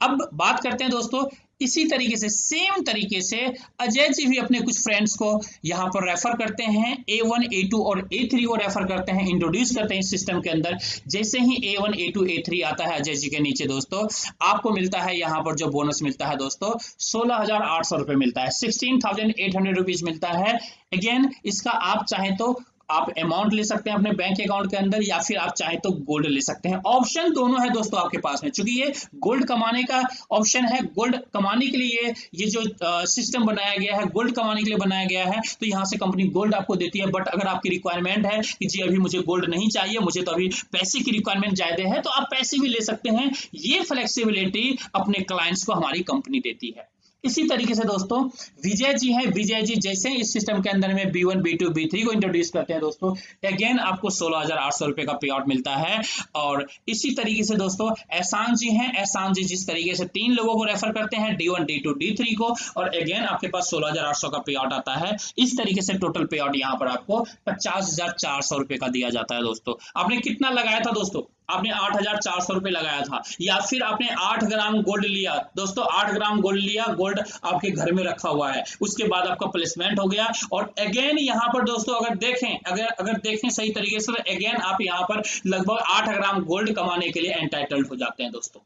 अब बात करते हैं दोस्तों, इसी तरीके से सेम तरीके से अजय जी भी अपने कुछ फ्रेंड्स को यहाँ पर रेफर करते हैं, A1, A2 और A3 को रेफर करते हैं, इंट्रोड्यूस करते हैं इस सिस्टम के अंदर। जैसे ही A1, A2, A3 आता है अजय जी के नीचे दोस्तों, आपको मिलता है यहाँ पर जो बोनस मिलता है दोस्तों 16,800 रुपए मिलता है, 16,800 रुपीज मिलता है। अगेन इसका आप चाहें तो आप अमाउंट ले सकते हैं अपने बैंक अकाउंट के अंदर, या फिर आप चाहे तो गोल्ड ले सकते हैं। ऑप्शन दोनों है दोस्तों आपके पास में, क्योंकि ये गोल्ड कमाने का ऑप्शन है। गोल्ड कमाने के लिए ये जो सिस्टम बनाया गया है, गोल्ड कमाने के लिए बनाया गया है, तो यहाँ से कंपनी गोल्ड आपको देती है। बट अगर आपकी रिक्वायरमेंट है कि जी अभी मुझे गोल्ड नहीं चाहिए, मुझे तो अभी पैसे की रिक्वायरमेंट ज्यादा है, तो आप पैसे भी ले सकते हैं। ये फ्लेक्सिबिलिटी अपने क्लाइंट्स को हमारी कंपनी देती है। इसी तरीके से दोस्तों विजय जी हैं, विजय जी जैसे इस सिस्टम के अंदर में B1, B2, B3 को इंट्रोड्यूस करते हैं दोस्तों, अगेन आपको 16,800 रुपए का पे आउट मिलता है। और इसी तरीके से दोस्तों एहसान जी हैं, एहसान जी जिस तरीके से 3 लोगों को रेफर करते हैं, D1, D2, D3 को, और अगेन आपके पास 16,800 का पे आउट आता है। इस तरीके से टोटल पे आउट यहाँ पर आपको 50,400 रुपए का दिया जाता है दोस्तों। आपने कितना लगाया था दोस्तों? आपने 8,400 रुपए लगाया था, या फिर आपने 8 ग्राम गोल्ड लिया दोस्तों, 8 ग्राम गोल्ड लिया, गोल्ड आपके घर में रखा हुआ है, उसके बाद आपका प्लेसमेंट हो गया। और अगेन यहाँ पर दोस्तों अगर देखें सही तरीके से, तो अगेन आप यहाँ पर लगभग 8 ग्राम गोल्ड कमाने के लिए एंटाइटल्ड हो जाते हैं दोस्तों।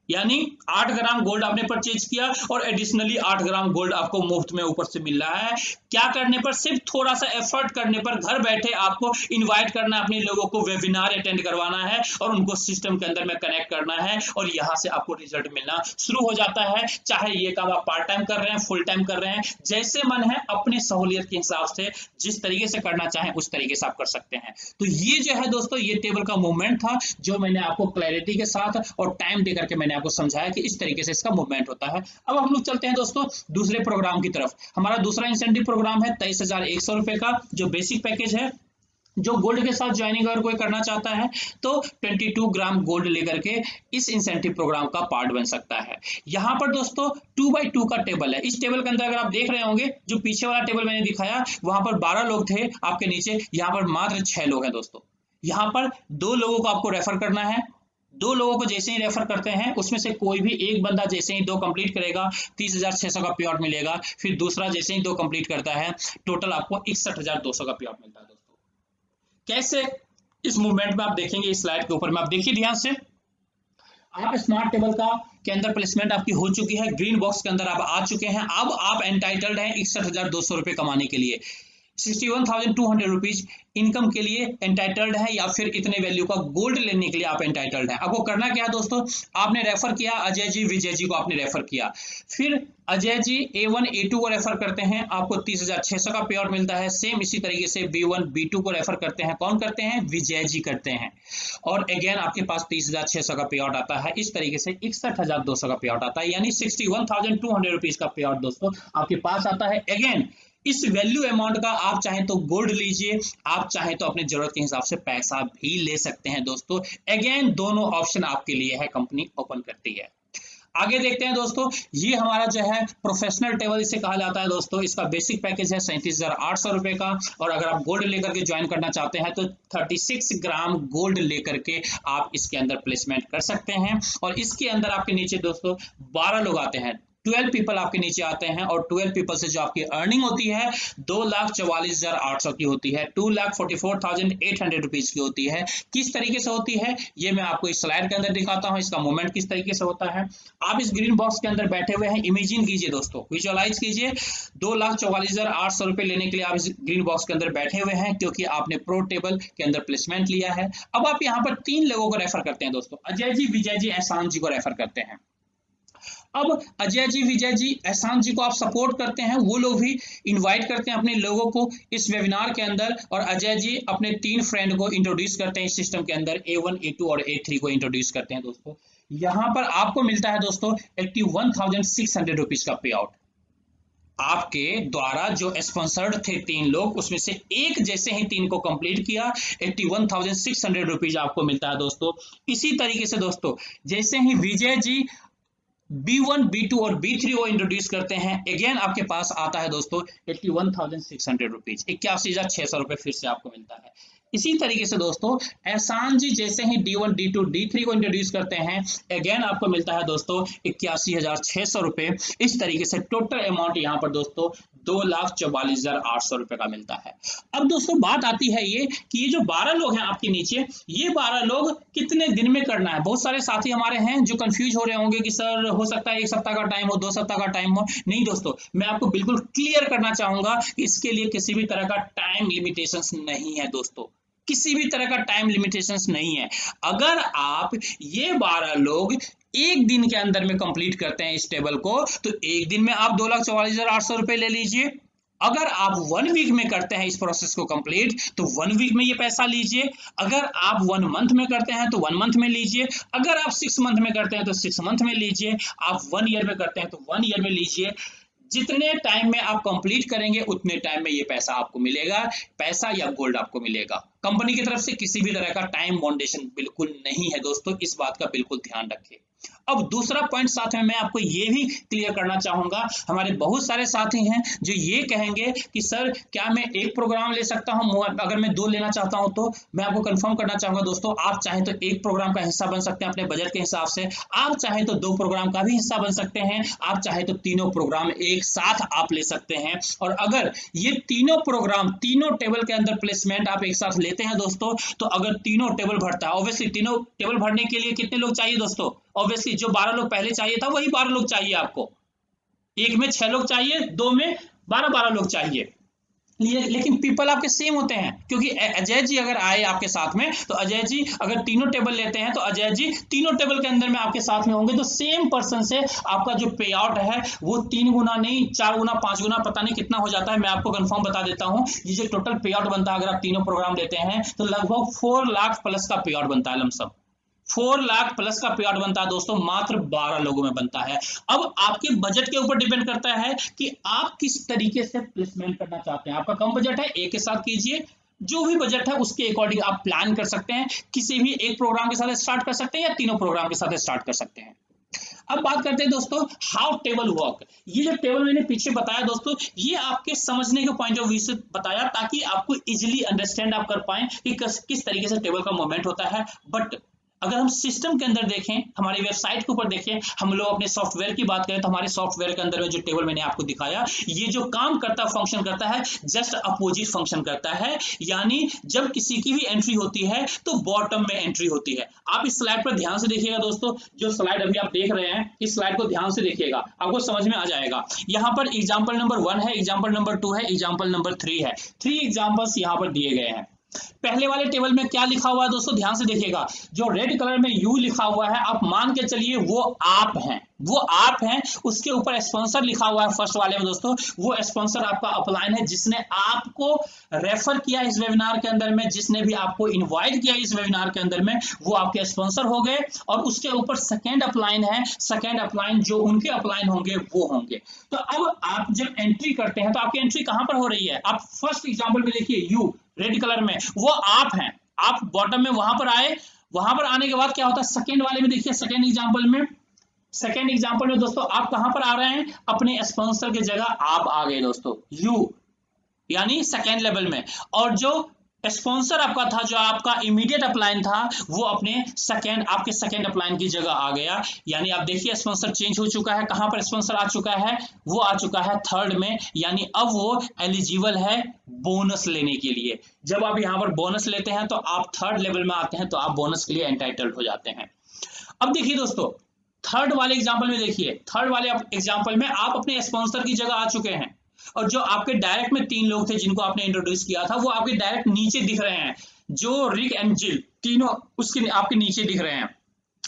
यानी 8 ग्राम गोल्ड आपने परचेज किया और एडिशनली 8 ग्राम गोल्ड आपको मुफ्त में ऊपर से मिल रहा है। क्या करने पर? सिर्फ थोड़ा सा एफर्ट करने पर, घर बैठे आपको इनवाइट करना है अपने लोगों को, वेबिनार अटेंड करवाना है और उनको सिस्टम के अंदर में कनेक्ट करना है, और यहाँ से आपको रिजल्ट मिलना शुरू हो जाता है। चाहे ये काम आप पार्ट टाइम कर रहे हैं, फुल टाइम कर रहे हैं, जैसे मन है अपने सहूलियत के हिसाब से जिस तरीके से करना चाहें उस तरीके से आप कर सकते हैं। तो ये जो है दोस्तों, ये टेबल का मूवमेंट था जो मैंने आपको क्लैरिटी के साथ और टाइम देकर के मैंने आपको समझाया कि इस तरीके से इसका मूवमेंट होता है। अब हम लोग चलते हैं दोस्तों दूसरे प्रोग्राम की तरफ। हमारा दूसरा इंसेंटिव प्रोग्राम है 23,100 रुपए का, जो बेसिक पैकेज है। जो गोल्ड के साथ ज्वाइनिंग अगर कोई करना चाहता है तो 22 ग्राम गोल्ड लेकर के इस इंसेंटिव प्रोग्राम का पार्ट बन सकता है। यहाँ पर दोस्तों 2x2 का टेबल है। इस टेबल के अंदर अगर आप देख रहे होंगे, जो पीछे वाला टेबल मैंने दिखाया वहां पर 12 लोग थे, आपके नीचे यहाँ पर मात्र 6 लोग हैं दोस्तों। यहाँ पर 2 लोगों को आपको रेफर करना है। 2 लोगों को जैसे ही रेफर करते हैं, उसमें से कोई भी एक बंदा जैसे ही 2 कंप्लीट करेगा 30,600 का पे आउट मिलेगा। फिर दूसरा जैसे ही 2 कंप्लीट करता है, टोटल आपको 61,200 का पे आउट मिलता है दोस्तों। कैसे इस मूवमेंट में आप देखेंगे, इस स्लाइड के ऊपर में आप देखिए ध्यान से। आप स्मार्ट टेबल का के अंदर प्लेसमेंट आपकी हो चुकी है, ग्रीन बॉक्स के अंदर आप आ चुके हैं। अब आप एंटाइटल्ड हैं 61,200 रुपए कमाने के लिए, 61,200 रुपीज इनकम के लिए एंटाइटल्ड है, या फिर इतने वैल्यू का गोल्ड लेने के लिए आप एंटाइटल्ड है। आपको करना क्या है दोस्तों? आपने रेफर किया अजय जी, विजय जी को आपने रेफर किया, फिर अजय जी A1, A2 को रेफर करते हैं, आपको 30,600 का पे आउट मिलता है। सेम इसी तरीके से B1, B2 को रेफर करते हैं, कौन करते हैं? विजय जी करते हैं, और अगेन आपके पास 30,600 का पे आउट आता है। इस तरीके से 61,200 का पे आउट आता है, यानी 61,200 रुपीज का पे आउट दोस्तों आपके पास आता है। अगेन इस वैल्यू अमाउंट का आप चाहें तो गोल्ड लीजिए, आप चाहें तो अपने जरूरत के हिसाब से पैसा भी ले सकते हैं दोस्तों। अगेन दोनों ऑप्शन आपके लिए है, कंपनी ओपन करती है। आगे देखते हैं दोस्तों, ये हमारा जो है प्रोफेशनल टेबल इसे कहा जाता है दोस्तों। इसका बेसिक पैकेज है 37,800 रुपए का, और अगर आप गोल्ड लेकर के ज्वाइन करना चाहते हैं तो 36 ग्राम गोल्ड लेकर के आप इसके अंदर प्लेसमेंट कर सकते हैं। और इसके अंदर आपके नीचे दोस्तों 12 लोग आते हैं, 12 पीपल आपके नीचे आते हैं, और 12 पीपल से जो आपकी अर्निंग होती है 2,44,800 की होती है, 2,44,800 रुपीज की होती है। किस तरीके से होती है ये मैं आपको इस स्लाइड के अंदर दिखाता हूं, इसका मूवमेंट किस तरीके से होता है। आप इस ग्रीन बॉक्स के अंदर बैठे हुए हैं, इमेजिन कीजिए दोस्तों, विजुअलाइज कीजिए, 2,44,800 रुपए लेने के लिए आप इस ग्रीन बॉक्स के अंदर बैठे हुए हैं, क्योंकि आपने प्रो टेबल के अंदर प्लेसमेंट लिया है। अब आप यहाँ पर 3 लोगों को रेफर करते हैं दोस्तों, अजय जी, विजय जी, एहसान जी को रेफर करते हैं। अब अजय जी, विजय जी, एहसान जी को आप सपोर्ट करते हैं, वो लोग भी इनवाइट करते हैं अपने लोगों को इस वेबिनार के अंदर, और अजय जी अपने 3 फ्रेंड को इंट्रोड्यूस करते हैं इस सिस्टम के अंदर, A1, A2 और A3 को इंट्रोड्यूस करते हैं दोस्तों। यहाँ पर आपको मिलता है दोस्तों 81,600 रुपीज का पे आउट। आपके द्वारा जो स्पॉन्सर्ड थे 3 लोग, उसमें से एक जैसे ही 3 को कंप्लीट किया 81,600 रुपीज आपको मिलता है दोस्तों। इसी तरीके से दोस्तों जैसे ही विजय जी B1, B2 और B3 को इंट्रोड्यूस करते हैं, अगेन आपके पास आता है दोस्तों 81,600 रुपीज, 81,600 रुपए फिर से आपको मिलता है। इसी तरीके से दोस्तों एहसान जी जैसे ही D1, D2, D3 को इंट्रोड्यूस करते हैं, अगेन आपको मिलता है दोस्तों 81,600 रुपए। इस तरीके से टोटल अमाउंट यहाँ पर दोस्तों 2,44,800 रुपए का मिलता है। अब दोस्तों बात आती है ये कि ये जो 12 लोग हैं आपके नीचे, ये 12 लोग कितने दिन में करना है। बहुत सारे साथी हमारे हैं जो कंफ्यूज हो रहे होंगे कि सर हो सकता है 1 सप्ताह का टाइम हो, 2 सप्ताह का टाइम हो। नहीं दोस्तों, मैं आपको बिल्कुल क्लियर करना चाहूंगा कि इसके लिए किसी भी तरह का टाइम लिमिटेशंस नहीं है दोस्तों, किसी भी तरह का टाइम लिमिटेशंस नहीं है। अगर आप ये 12 लोग एक दिन के अंदर में कंप्लीट करते हैं इस टेबल को, तो एक दिन में आप 2,44,800 रुपए ले लीजिए। अगर आप 1 वीक में करते हैं इस प्रोसेस को कंप्लीट, तो 1 वीक में ये पैसा लीजिए। अगर आप 1 मंथ में करते हैं तो 1 मंथ में लीजिए। अगर आप 6 मंथ में करते हैं तो 6 मंथ में लीजिए। आप 1 ईयर में करते हैं तो 1 ईयर में लीजिए। जितने टाइम में आप कंप्लीट करेंगे उतने टाइम में ये पैसा आपको मिलेगा, पैसा या गोल्ड आपको मिलेगा। कंपनी की तरफ से किसी भी तरह का टाइम बाउंडेशन बिल्कुल नहीं है दोस्तों, इस बात का बिल्कुल ध्यान रखिए। अब दूसरा पॉइंट साथ में मैं आपको ये भी क्लियर करना चाहूंगा, हमारे बहुत सारे साथी हैं जो ये कहेंगे कि सर क्या मैं एक प्रोग्राम ले सकता हूं, अगर मैं 2 लेना चाहता हूं तो। मैं आपको कंफर्म करना चाहूंगा दोस्तों, आप चाहे तो एक प्रोग्राम का हिस्सा बन सकते हैं अपने बजट के हिसाब से, आप चाहे तो 2 प्रोग्राम का भी हिस्सा बन सकते हैं, आप चाहे तो तीनों प्रोग्राम एक साथ आप ले सकते हैं। और अगर ये तीनों प्रोग्राम तीनों टेबल के अंदर प्लेसमेंट आप एक साथ लेते हैं दोस्तों, तो अगर तीनों टेबल भरता है, ऑब्वियसली तीनों टेबल भरने के लिए कितने लोग चाहिए दोस्तों, ऑब्वियसली जो 12 लोग पहले चाहिए था वही 12 लोग चाहिए आपको। 1 में 6 लोग चाहिए, 2 में 12 लोग चाहिए। लेकिन पीपल आपके सेम होते हैं, क्योंकि अजय जी अगर आए आपके साथ में, तो अजय जी अगर तीनों टेबल लेते हैं तो अजय जी तीनों टेबल के अंदर में आपके साथ में होंगे, तो सेम पर्सन से आपका जो पे आउट है वो 3 गुना नहीं, 4 गुना, 5 गुना, पता नहीं कितना हो जाता है। मैं आपको कंफर्म बता देता हूं, ये जो टोटल पे आउट बनता है अगर आप तीनों प्रोग्राम लेते हैं तो लगभग 4 लाख प्लस का पे आउट बनता है। लमसम 4 लाख प्लस का पे आउट बनता है दोस्तों, मात्र 12 लोगों में बनता है। अब आपके बजट के ऊपर डिपेंड करता है कि आप किस तरीके से प्लेसमेंट करना चाहते हैं। आपका कम बजट है, एक के साथ कीजिए, जो भी बजट है उसके अकॉर्डिंग आप प्लान कर सकते हैं। किसी भी एक प्रोग्राम के साथ स्टार्ट कर सकते हैं या तीनों प्रोग्राम के साथ स्टार्ट कर सकते हैं। अब बात करते हैं दोस्तों हाउ टेबल वर्क। ये जो टेबल मैंने पीछे बताया दोस्तों, ये आपके समझने के पॉइंट ऑफ व्यू से बताया ताकि आपको इजीली अंडरस्टैंड आप कर पाए कि किस तरीके से टेबल का मूवमेंट होता है। बट अगर हम सिस्टम के अंदर देखें, हमारी वेबसाइट के ऊपर देखें, हम लोग अपने सॉफ्टवेयर की बात करें, तो हमारे सॉफ्टवेयर के अंदर में जो टेबल मैंने आपको दिखाया, ये जो काम करता फंक्शन करता है, जस्ट अपोजिट फंक्शन करता है। यानी जब किसी की भी एंट्री होती है तो बॉटम में एंट्री होती है। आप इस स्लाइड पर ध्यान से देखिएगा दोस्तों, जो स्लाइड अभी आप देख रहे हैं, इस स्लाइड को ध्यान से देखिएगा, आपको समझ में आ जाएगा। यहाँ पर एग्जाम्पल नंबर 1 है, एग्जाम्पल नंबर 2 है, एग्जाम्पल नंबर 3 है। 3 एग्जाम्पल्स यहाँ पर दिए गए हैं। पहले वाले टेबल में क्या लिखा हुआ है दोस्तों, ध्यान से देखिएगा। जो रेड कलर में यू लिखा हुआ है, आप मान के चलिए वो आप हैं, वो आप हैं। उसके ऊपर स्पॉन्सर लिखा हुआ है फर्स्ट वाले में दोस्तों, वो स्पॉन्सर आपका अपलाइन है, जिसने आपको रेफर किया इस वेबिनार के अंदर में, जिसने भी आपको इनवाइट किया इस वेबिनार के अंदर में, वो आपके स्पॉन्सर हो गए। और उसके ऊपर सेकेंड अपलाइन है, सेकेंड अपलाइन जो उनके अपलाइन होंगे वो होंगे। तो अब आप जब एंट्री करते हैं तो आपकी एंट्री कहां पर हो रही है, आप फर्स्ट एग्जाम्पल में देखिए यू रेड कलर में, वो आप हैं, आप बॉटम में वहां पर आए। वहां पर आने के बाद क्या होता है, सेकेंड वाले में देखिए, सेकेंड एग्जांपल में दोस्तों आप कहां पर आ रहे हैं, अपने स्पॉन्सर की जगह आप आ गए दोस्तों, यू यानी सेकेंड लेवल में। और जो स्पॉन्सर आपका था, जो आपका इमीडिएट अपलाइन था, वो अपने आपके सेकेंड अपलाइन की जगह आ गया। यानी आप देखिए स्पॉन्सर चेंज हो चुका है, कहां पर स्पॉन्सर आ चुका है, वो आ चुका है थर्ड में। यानी अब वो एलिजिबल है बोनस लेने के लिए। जब आप यहां पर बोनस लेते हैं तो आप थर्ड लेवल में आते हैं, तो आप बोनस के लिए एंटाइटल्ड हो जाते हैं। अब देखिए दोस्तों, थर्ड वाले एग्जाम्पल में देखिए, थर्ड वाले एग्जाम्पल में आप अपने स्पॉन्सर की जगह आ चुके हैं, और जो आपके डायरेक्ट में 3 लोग थे जिनको आपने इंट्रोड्यूस किया था, वो आपके डायरेक्ट नीचे दिख रहे हैं। जो रिक एंड जिल तीनों उसके आपके नीचे दिख रहे हैं।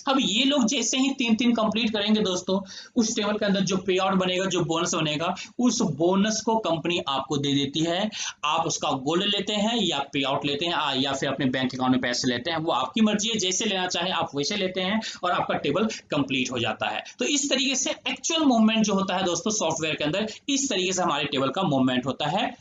अब ये लोग जैसे ही 3-3 कंप्लीट करेंगे दोस्तों, उस टेबल के अंदर जो पे आउट बनेगा, जो बोनस बनेगा, उस बोनस को कंपनी आपको दे देती है। आप उसका गोल्ड लेते हैं या पे आउट लेते हैं या फिर अपने बैंक अकाउंट में पैसे लेते हैं, वो आपकी मर्जी है, जैसे लेना चाहे आप वैसे लेते हैं और आपका टेबल कंप्लीट हो जाता है। तो इस तरीके से एक्चुअल मूवमेंट जो होता है दोस्तों सॉफ्टवेयर के अंदर, इस तरीके से हमारे टेबल का मूवमेंट होता है।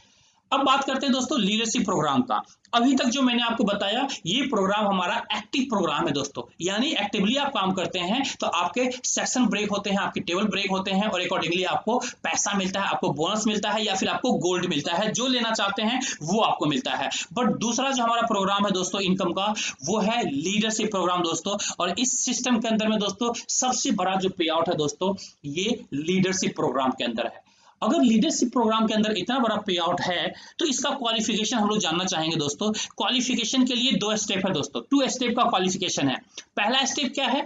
अब बात करते हैं दोस्तों लीडरशिप प्रोग्राम का। अभी तक जो मैंने आपको बताया, ये प्रोग्राम हमारा एक्टिव प्रोग्राम है दोस्तों, यानी एक्टिवली आप काम करते हैं तो आपके सेक्शन ब्रेक होते हैं, आपके टेबल ब्रेक होते हैं और अकॉर्डिंगली आपको पैसा मिलता है, आपको बोनस मिलता है या फिर आपको गोल्ड मिलता है, जो लेना चाहते हैं वो आपको मिलता है। बट दूसरा जो हमारा प्रोग्राम है दोस्तों इनकम का, वो है लीडरशिप प्रोग्राम दोस्तों। और इस सिस्टम के अंदर में दोस्तों सबसे बड़ा जो पे आउट है दोस्तों, ये लीडरशिप प्रोग्राम के अंदर है। अगर लीडरशिप प्रोग्राम के अंदर इतना बड़ा पे आउट है तो इसका क्वालिफिकेशन हम लोग जानना चाहेंगे दोस्तों। क्वालिफिकेशन के लिए 2 स्टेप है दोस्तों, 2 स्टेप का क्वालिफिकेशन है। पहला स्टेप क्या है?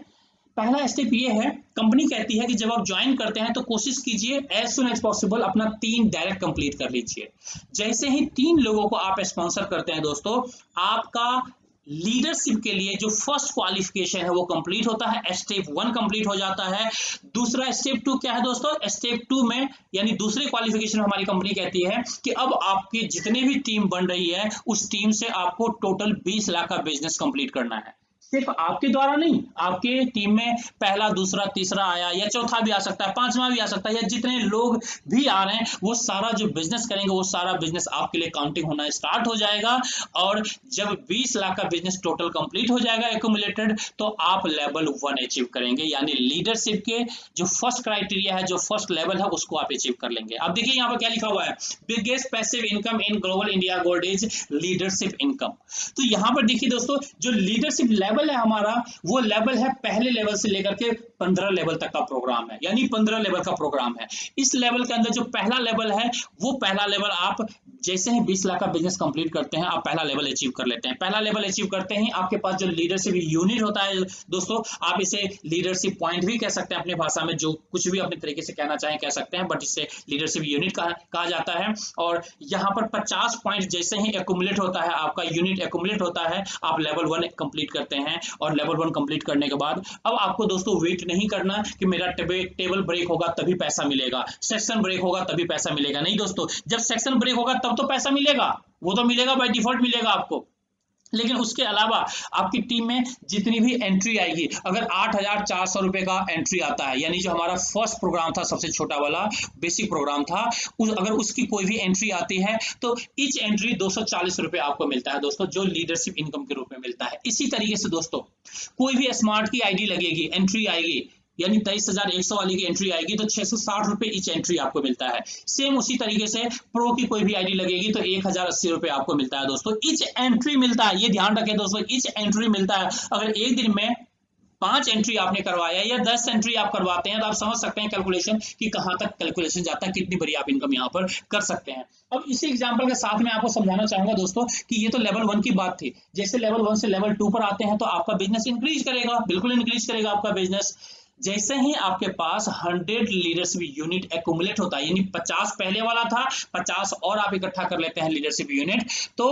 पहला स्टेप ये है, कंपनी कहती है कि जब आप ज्वाइन करते हैं तो कोशिश कीजिए एज सुन एज पॉसिबल अपना 3 डायरेक्ट कंप्लीट कर लीजिए। जैसे ही 3 लोगों को आप स्पॉन्सर करते हैं दोस्तों, आपका लीडरशिप के लिए जो फर्स्ट क्वालिफिकेशन है वो कंप्लीट होता है, स्टेप 1 कंप्लीट हो जाता है। दूसरा स्टेप 2 क्या है दोस्तों? स्टेप 2 में यानी दूसरे क्वालिफिकेशन में हमारी कंपनी कहती है कि अब आपके जितने भी टीम बन रही है उस टीम से आपको टोटल 20 लाख का बिजनेस कंप्लीट करना है। सिर्फ आपके द्वारा नहीं, आपके टीम में पहला, दूसरा, तीसरा आया या चौथा भी आ सकता है, 5वां भी आ सकता है, या जितने लोग भी आ रहे हैं वो सारा जो बिजनेस करेंगे वो सारा बिजनेस आपके लिए काउंटिंग होना स्टार्ट हो जाएगा। और जब 20 लाख का बिजनेस टोटल कंप्लीट हो जाएगा एक्यूमुलेटेड, तो आप लेवल 1 अचीव करेंगे, यानी लीडरशिप के जो फर्स्ट क्राइटेरिया है, जो फर्स्ट लेवल है, उसको आप अचीव कर लेंगे। अब देखिए यहाँ पर क्या लिखा हुआ है, biggest passive income in global India gold is leadership income. तो यहाँ पर देखिए दोस्तों, जो लीडरशिप लेवल है हमारा, वो लेवल है पहले लेवल से लेकर के 15 लेवल तक का प्रोग्राम है, यानी 15 लेवल का प्रोग्राम है। इस लेवल के अंदर जो पहला लेवल है, वो पहला लेवल आप जैसे ही 20 लाख का बिजनेस कंप्लीट करते हैं, आप पहला लेवल अचीव कर लेते हैं। पहला लेवल अचीव करते ही आपके पास जो लीडरशिप यूनिट होता है दोस्तों, आप इसे लीडरशिप पॉइंट भी कह सकते हैं अपनी भाषा में, जो कुछ भी अपने तरीके से कहना चाहें कह सकते हैं, बट इसे लीडरशिप यूनिट कहा जाता है। और यहाँ पर 50 पॉइंट जैसे ही एक्यूमुलेट होता है, आपका यूनिट एक्यूमुलेट होता है, आप लेवल 1 कंप्लीट करते हैं। और लेवल 1 कंप्लीट करने के बाद अब आपको दोस्तों वेट नहीं करना कि मेरा टेबल ब्रेक होगा तभी पैसा मिलेगा, सेक्शन ब्रेक होगा तभी पैसा मिलेगा। नहीं दोस्तों, जब सेक्शन ब्रेक होगा तब तो पैसा मिलेगा, वो तो मिलेगा, बाय डिफॉल्ट मिलेगा आपको। लेकिन उसके अलावा आपकी टीम में जितनी भी एंट्री आएगी, अगर 8,400 रुपए का एंट्री आता है, यानी जो हमारा फर्स्ट प्रोग्राम था, सबसे छोटा वाला बेसिक प्रोग्राम था, अगर उसकी कोई भी एंट्री आती है तो ईच एंट्री 240 रुपए आपको मिलता है दोस्तों, जो लीडरशिप इनकम के रूप में मिलता है। इसी तरीके से दोस्तों कोई भी स्मार्ट की आईडी लगेगी, एंट्री आएगी, यानी 23,100 वाली की एंट्री आएगी तो 660 रुपए ईच एंट्री आपको मिलता है। सेम उसी तरीके से प्रो की कोई भी आईडी लगेगी तो 1,080 रुपए आपको मिलता है दोस्तों, ईच एंट्री मिलता है। ये ध्यान रखें दोस्तों, ईच एंट्री मिलता है। अगर एक दिन में 5 एंट्री आपने करवाया या 10 एंट्री आप करवाते हैं तो आप समझ सकते हैं कैलकुलेशन कि कहां तक कैलकुलेशन जाता है, कितनी बड़ी आप इनकम यहां पर कर सकते हैं। अब इसी एग्जांपल के साथ में आपको समझाना चाहूंगा दोस्तों कि ये तो लेवल 1 की बात थी। जैसे लेवल 1 से लेवल 2 पर आते हैं तो आपका बिजनेस इंक्रीज करेगा, बिल्कुल इंक्रीज करेगा आपका बिजनेस। जैसे ही आपके पास 100 लीडरशिप यूनिट एक्यूमुलेट होता है, यानी 50 पहले वाला था, 50 और आप इकट्ठा कर लेते हैं लीडरशिप यूनिट, तो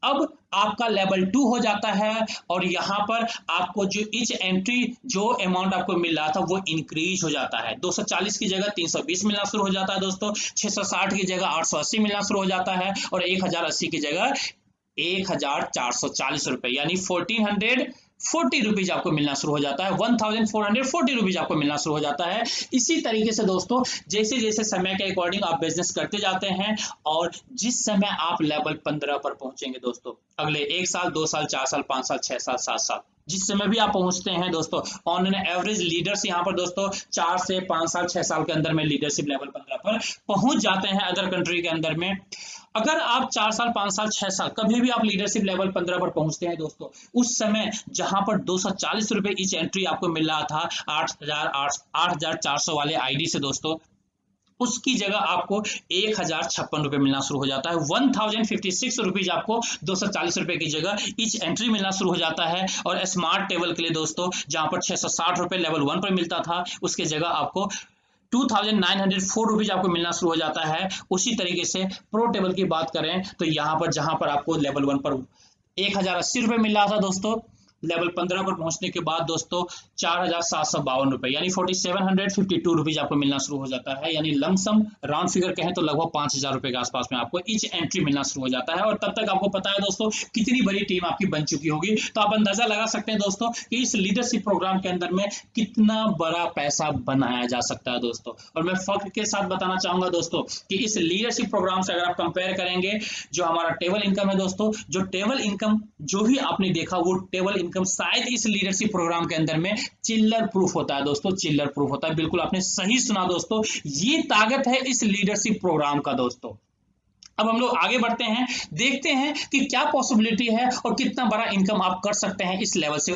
अब आपका लेवल 2 हो जाता है। और यहाँ पर आपको जो ईच एंट्री जो अमाउंट आपको मिल रहा था वो इंक्रीज हो जाता है। 240 की जगह 320 मिलना शुरू हो जाता है दोस्तों, 660 की जगह 880 मिलना शुरू हो जाता है, और 1080 की जगह 1,440 रुपए, यानी 1,440 रुपीज आपको मिलना शुरू हो जाता है, 1,440 रुपीज आपको मिलना शुरू हो जाता है। इसी तरीके से दोस्तों जैसे जैसे समय के अकॉर्डिंग आप बिजनेस करते जाते हैं, और जिस समय आप लेवल 15 पर पहुंचेंगे दोस्तों, अगले 1 साल, 2 साल, 4 साल, 5 साल, 6 साल, 7 साल, जिस समय भी आप पहुंचते हैं दोस्तों, ऑन एन एवरेज लीडर्स यहाँ पर दोस्तों 4 से 5 साल, 6 साल के अंदर में लीडरशिप लेवल 15 पर पहुंच जाते हैं अदर कंट्री के अंदर में। अगर आप 4 साल, 5 साल, 6 साल कभी भी आप लीडरशिप लेवल 15 पर पहुंचते हैं दोस्तों, उस समय जहां पर 240 रुपए ईच एंट्री आपको मिल रहा था 8,400 वाले आईडी से दोस्तों, उसकी जगह आपको 1,056 रुपए मिलना शुरू हो जाता है। 1,056 रुपीज आपको 240 रुपए की जगह ईच एंट्री मिलना शुरू हो जाता है। और स्मार्ट टेबल के लिए दोस्तों जहां पर 660 रुपए लेवल 1 पर मिलता था, उसकी जगह आपको 2,904 रुपीज आपको मिलना शुरू हो जाता है। उसी तरीके से प्रो टेबल की बात करें तो यहाँ पर जहां पर आपको लेवल 1 पर 1,080 रुपए मिल रहा था दोस्तों, लेवल 15 पर पहुंचने के बाद दोस्तों 4,752 रुपए यानी 4,752 रुपीज आपको मिलना शुरू हो जाता है। यानी लमसम राउंड फिगर कहें तो लगभग 5,000 रुपए के आसपास में आपको ईच एंट्री मिलना शुरू हो जाता है। और तब तक आपको पता है दोस्तों कितनी बड़ी टीम आपकी बन चुकी होगी, तो आप अंदाजा लगा सकते हैं दोस्तों कि इस लीडरशिप प्रोग्राम के अंदर में कितना बड़ा पैसा बनाया जा सकता है दोस्तों। और मैं फख्र के साथ बताना चाहूंगा दोस्तों कि इस लीडरशिप प्रोग्राम से अगर आप कंपेयर करेंगे जो हमारा टेबल इनकम है दोस्तों, जो टेबल इनकम जो भी आपने देखा वो टेबल इनकम शायद इस लीडरशिप प्रोग्राम के अंदर में चिल्लर प्रूफ होता है दोस्तों, चिल्लर प्रूफ होता है। बिल्कुल आपने सही सुना दोस्तों, ये ताकत है इस लीडरशिप प्रोग्राम का दोस्तों। अब हम लोग आगे बढ़ते हैं, देखते हैं कि क्या पॉसिबिलिटी है और कितना बड़ा इनकम आप कर सकते हैं इस लेवल से,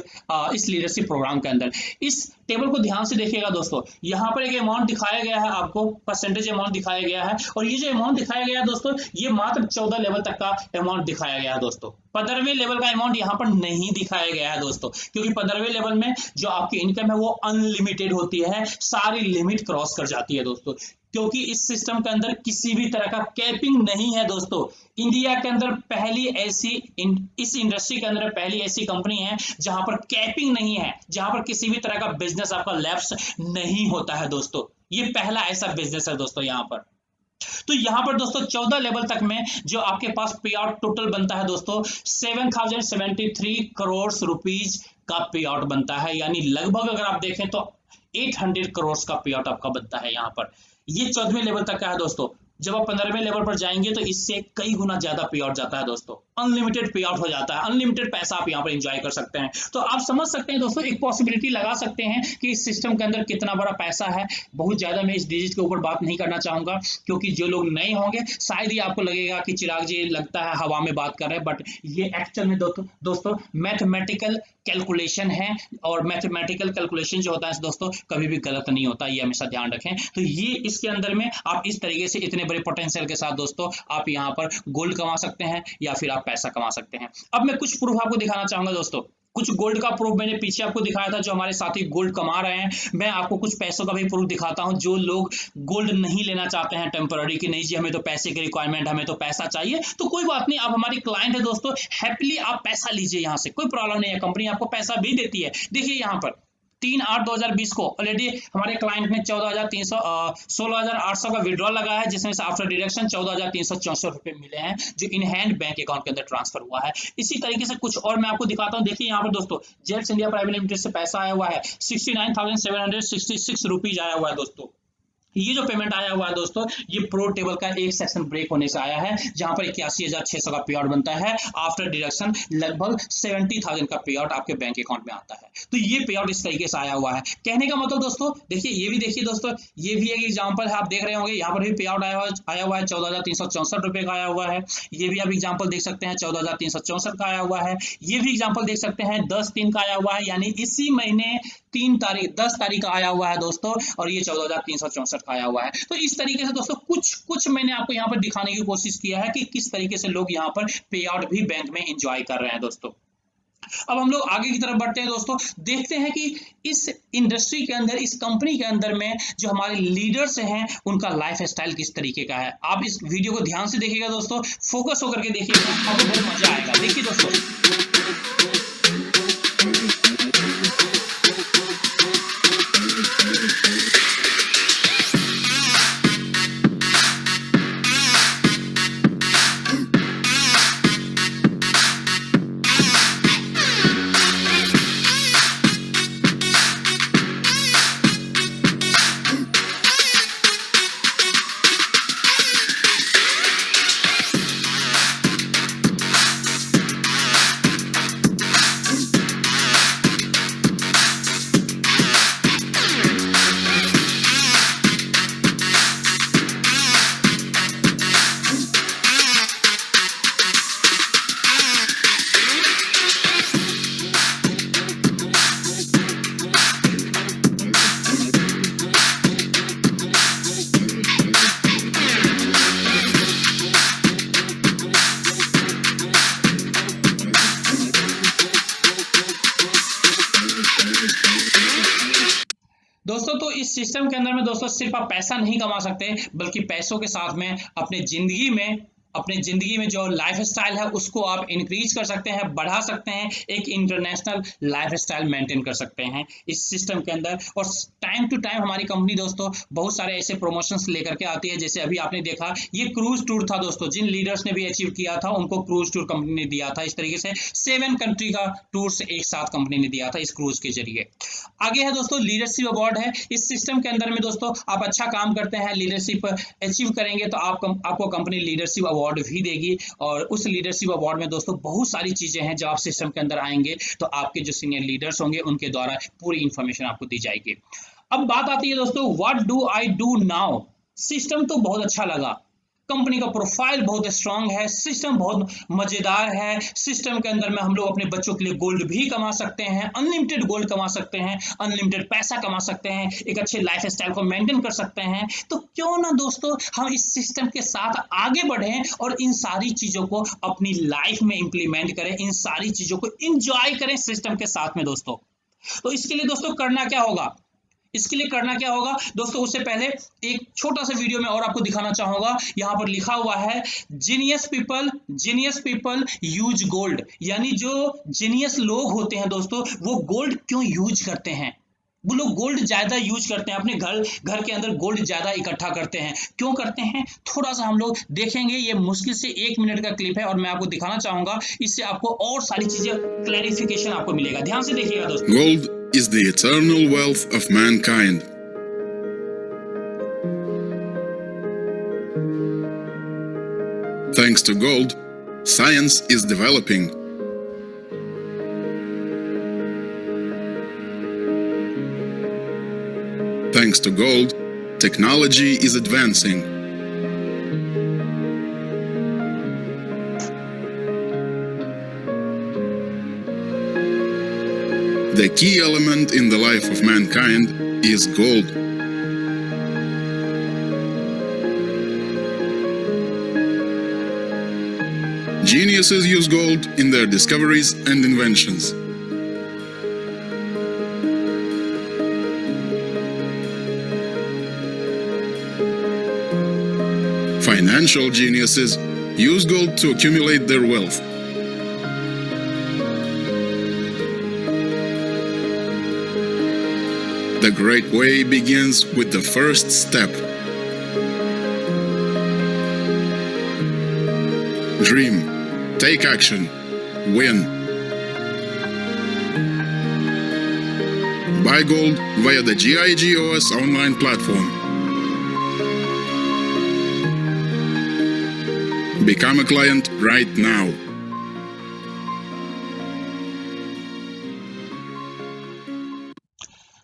इस लीडरशिप प्रोग्राम के अंदर। इस टेबल को ध्यान से देखिएगा दोस्तों, यहाँ पर एक अमाउंट दिखाया गया है, आपको परसेंटेज अमाउंट दिखाया गया है। और ये जो अमाउंट दिखाया गया है दोस्तों, ये मात्र 14 लेवल तक का अमाउंट दिखाया गया है दोस्तों। 15वें लेवल का अमाउंट यहाँ पर नहीं दिखाया गया है दोस्तों, क्योंकि 15वें लेवल में जो आपकी इनकम है वो अनलिमिटेड होती है, सारी लिमिट क्रॉस कर जाती है दोस्तों। क्योंकि इस सिस्टम के अंदर किसी भी तरह का कैपिंग नहीं है दोस्तों। इंडिया के अंदर पहली ऐसी इस इंडस्ट्री के अंदर पहली ऐसी कंपनी है जहां पर कैपिंग नहीं है, जहां पर किसी भी तरह का बिजनेस आपका लैप्स नहीं होता है दोस्तों। ये पहला ऐसा बिजनेस है दोस्तों यहाँ पर। तो यहाँ पर दोस्तों 14 लेवल तक में जो आपके पास पे आउट टोटल बनता है दोस्तों 7,073 करोड़ रुपीज का पे आउट बनता है। यानी लगभग अगर आप देखें तो 800 करोड़ का पे आउट आपका बनता है यहाँ पर। ये 14वें लेवल तक का है दोस्तों। जब आप 15वें लेवल पर जाएंगे तो इससे कई गुना ज्यादा पे आउट जाता है दोस्तों, अनलिमिटेड पे आउट हो जाता है, अनलिमिटेड पैसा आप यहाँ पर एंजॉय कर सकते हैं। तो आप समझ सकते हैं दोस्तों, एक पॉसिबिलिटी लगा सकते हैं कि इस सिस्टम के अंदर कितना बड़ा पैसा है। बहुत ज्यादा मैं इस डिजिट के ऊपर बात नहीं करना चाहूंगा, क्योंकि जो लोग नए होंगे शायद ही आपको लगेगा कि चिराग जी लगता है हवा में बात कर रहे हैं, बट ये एक्चुअल में दोस्तों मैथमेटिकल कैलकुलेशन है। और मैथमेटिकल कैलकुलेशन जो होता है दोस्तों कभी भी गलत नहीं होता, ये हमेशा ध्यान रखें। तो ये इसके अंदर में आप इस तरीके से इतने बड़े पोटेंशियल के साथ दोस्तों आप यहाँ पर गोल्ड कमा सकते हैं या फिर आप पैसा कमा सकते हैं। अब मैं कुछ प्रूफ आपको दिखाना चाहूंगा दोस्तों। कुछ गोल्ड का प्रूफ मैंने पीछे आपको दिखाया था, जो हमारे साथी गोल्ड कमा रहे हैं। मैं आपको कुछ पैसों का भी प्रूफ दिखाता हूं, जो लोग गोल्ड नहीं लेना चाहते हैं टेम्पररी, कि नहीं जी हमें तो पैसे की रिक्वायरमेंट, हमें तो पैसा चाहिए, तो कोई बात नहीं, आप हमारी क्लाइंट है दोस्तों, हैप्पीली आप पैसा लीजिए यहाँ से, कोई प्रॉब्लम नहीं है, कंपनी आपको पैसा भी देती है। देखिए यहाँ पर 3/8/2020 को ऑलरेडी हमारे क्लाइंट ने 16,800 का विड्रॉल लगाया है, जिसमें से आफ्टर डिडक्शन 14,364 रुपए मिले हैं, जो इन हैंड बैंक अकाउंट के अंदर ट्रांसफर हुआ है। इसी तरीके से कुछ और मैं आपको दिखाता हूं। देखिए यहाँ पर दोस्तों जेट्स इंडिया प्राइवेट लिमिटेड से पैसा आया हुआ है, 69,766 रुपीज आया हुआ है दोस्तों। ये जो पेमेंट आया हुआ है दोस्तों, ये प्रो टेबल का एक सेक्शन ब्रेक होने से आया है, जहां पर 81,600 का पे आउट बनता है। आफ्टर डिडक्शन लगभग 70,000 का पे आउट आपके बैंक अकाउंट में आता है। तो ये पे आउट इस तरीके से आया हुआ है। कहने का मतलब दोस्तों देखिए, ये भी देखिए दोस्तों, ये भी एक एग्जांपल है, आप देख रहे होंगे यहाँ पर भी पे आउट आया हुआ है 14,364 रुपए का आया हुआ है। ये भी आप एग्जाम्पल देख सकते हैं 14,364 का आया हुआ है। ये भी एग्जाम्पल देख सकते हैं 10/3 का आया हुआ है, यानी इसी महीने 10 तारीख का आया हुआ है दोस्तों, और ये 14,364 का आया हुआ है। तो इस तरीके से दोस्तों कुछ मैंने आपको यहाँ पर दिखाने की कोशिश किया है कि किस तरीके से लोग यहाँ पर पे आउट भी बैंक में एंजॉय कर रहे हैं दोस्तों। अब हम लोग आगे की तरफ बढ़ते हैं दोस्तों, देखते हैं कि इस इंडस्ट्री के अंदर, इस कंपनी के अंदर में जो हमारे लीडर्स हैं उनका लाइफ स्टाइल किस तरीके का है। आप इस वीडियो को ध्यान से देखिएगा दोस्तों, फोकस होकर के देखिएगा, आपको बहुत मजा आएगा। देखिए दोस्तों, तो इस सिस्टम के अंदर में दोस्तों सिर्फ आप पैसा नहीं कमा सकते, बल्कि पैसों के साथ में अपने जिंदगी में अपने जिंदगी में जो लाइफ स्टाइल है उसको आप इंक्रीज कर सकते हैं, बढ़ा सकते हैं, एक इंटरनेशनल लाइफ स्टाइल मेंटेन कर सकते हैं इस सिस्टम के अंदर। और टाइम टू टाइम हमारी कंपनी दोस्तों बहुत सारे ऐसे प्रमोशंस लेकर के आती है, जैसे अभी आपने देखा ये क्रूज टूर था दोस्तों, जिन लीडर्स ने भी अचीव किया था उनको क्रूज टूर कंपनी ने दिया था। इस तरीके से 7 कंट्री का टूर्स एक साथ कंपनी ने दिया था इस क्रूज के जरिए। आगे है दोस्तों लीडरशिप अवार्ड है। इस सिस्टम के अंदर में दोस्तों आप अच्छा काम करते हैं, लीडरशिप अचीव करेंगे तो आपको कंपनी लीडरशिप अवार्ड भी देगी। और उस लीडरशिप अवार्ड में दोस्तों बहुत सारी चीजें हैं, जब आप सिस्टम के अंदर आएंगे तो आपके जो सीनियर लीडर्स होंगे उनके द्वारा पूरी इंफॉर्मेशन आपको दी जाएगी। अब बात आती है दोस्तों what do I do now. System तो बहुत अच्छा लगा, कंपनी का प्रोफाइल बहुत स्ट्रांग है, सिस्टम बहुत मजेदार है। सिस्टम के अंदर में हम लोग अपने बच्चों के लिए गोल्ड भी कमा सकते हैं, अनलिमिटेड गोल्ड कमा सकते हैं, अनलिमिटेड पैसा कमा सकते हैं, एक अच्छे लाइफ स्टाइल को मेंटेन कर सकते हैं। तो क्यों ना दोस्तों हम इस सिस्टम के साथ आगे बढ़ें और इन सारी चीजों को अपनी लाइफ में इंप्लीमेंट करें, इन सारी चीजों को इंजॉय करें सिस्टम के साथ में दोस्तों। तो इसके लिए दोस्तों करना क्या होगा, इसके लिए करना क्या होगा दोस्तों, उससे पहले एक छोटा सा वीडियो में और आपको दिखाना चाहूंगा। यहाँ पर लिखा हुआ है जीनियस पीपल यूज गोल्ड, यानी जो जीनियस लोग होते हैं दोस्तों वो गोल्ड क्यों यूज करते हैं। वो लोग गोल्ड ज्यादा यूज करते हैं, अपने घर के अंदर गोल्ड ज्यादा इकट्ठा करते हैं। क्यों करते हैं थोड़ा सा हम लोग देखेंगे। ये मुश्किल से 1 मिनट का क्लिप है और मैं आपको दिखाना चाहूंगा, इससे आपको और सारी चीजें क्लैरिफिकेशन आपको मिलेगा। ध्यान से देखिएगा दोस्तों। Gold is the eternal wealth of mankind. Thanks to gold, science is developing. Thanks to gold, technology is advancing. The key element in the life of mankind is gold. Geniuses use gold in their discoveries and inventions. Financial geniuses use gold to accumulate their wealth. The great way begins with the first step. Dream, take action, win. Buy gold via the GIGOS online platform. Become a client right now.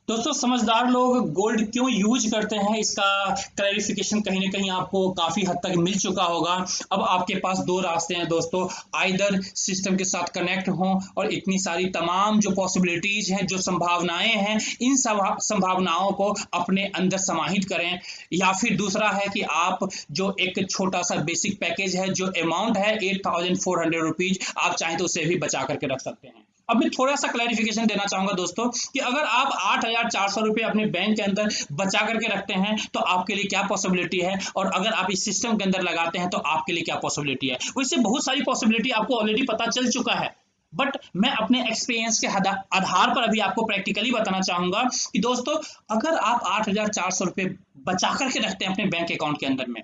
दोस्तों समझदार लोग gold क्यों use करते हैं, इसका clarification कहीं ना कहीं आपको काफी हद तक मिल चुका होगा। अब आपके पास 2 रास्ते हैं दोस्तों, आइदर सिस्टम के साथ कनेक्ट हों और इतनी सारी तमाम जो पॉसिबिलिटीज हैं, जो संभावनाएं हैं, इन संभावनाओं को अपने अंदर समाहित करें, या फिर दूसरा है कि आप जो एक छोटा सा बेसिक पैकेज है, जो अमाउंट है 8400 रुपीज, आप चाहें तो उसे भी बचा करके रख सकते हैं। अब मैं थोड़ा सा क्लैरिफिकेशन देना चाहूंगा दोस्तों कि अगर आप 8400 रुपये अपने बैंक के अंदर बचा करके रखते हैं तो आपके लिए क्या पॉसिबिलिटी है, और अगर आप इस सिस्टम के अंदर लगाते हैं तो आपके लिए क्या पॉसिबिलिटी है। वैसे बहुत सारी पॉसिबिलिटी आपको ऑलरेडी पता चल चुका है, बट मैं अपने एक्सपीरियंस के आधार पर अभी आपको प्रैक्टिकली बताना चाहूंगा कि दोस्तों अगर आप 8400 रुपये बचा करके रखते हैं अपने बैंक अकाउंट के अंदर में,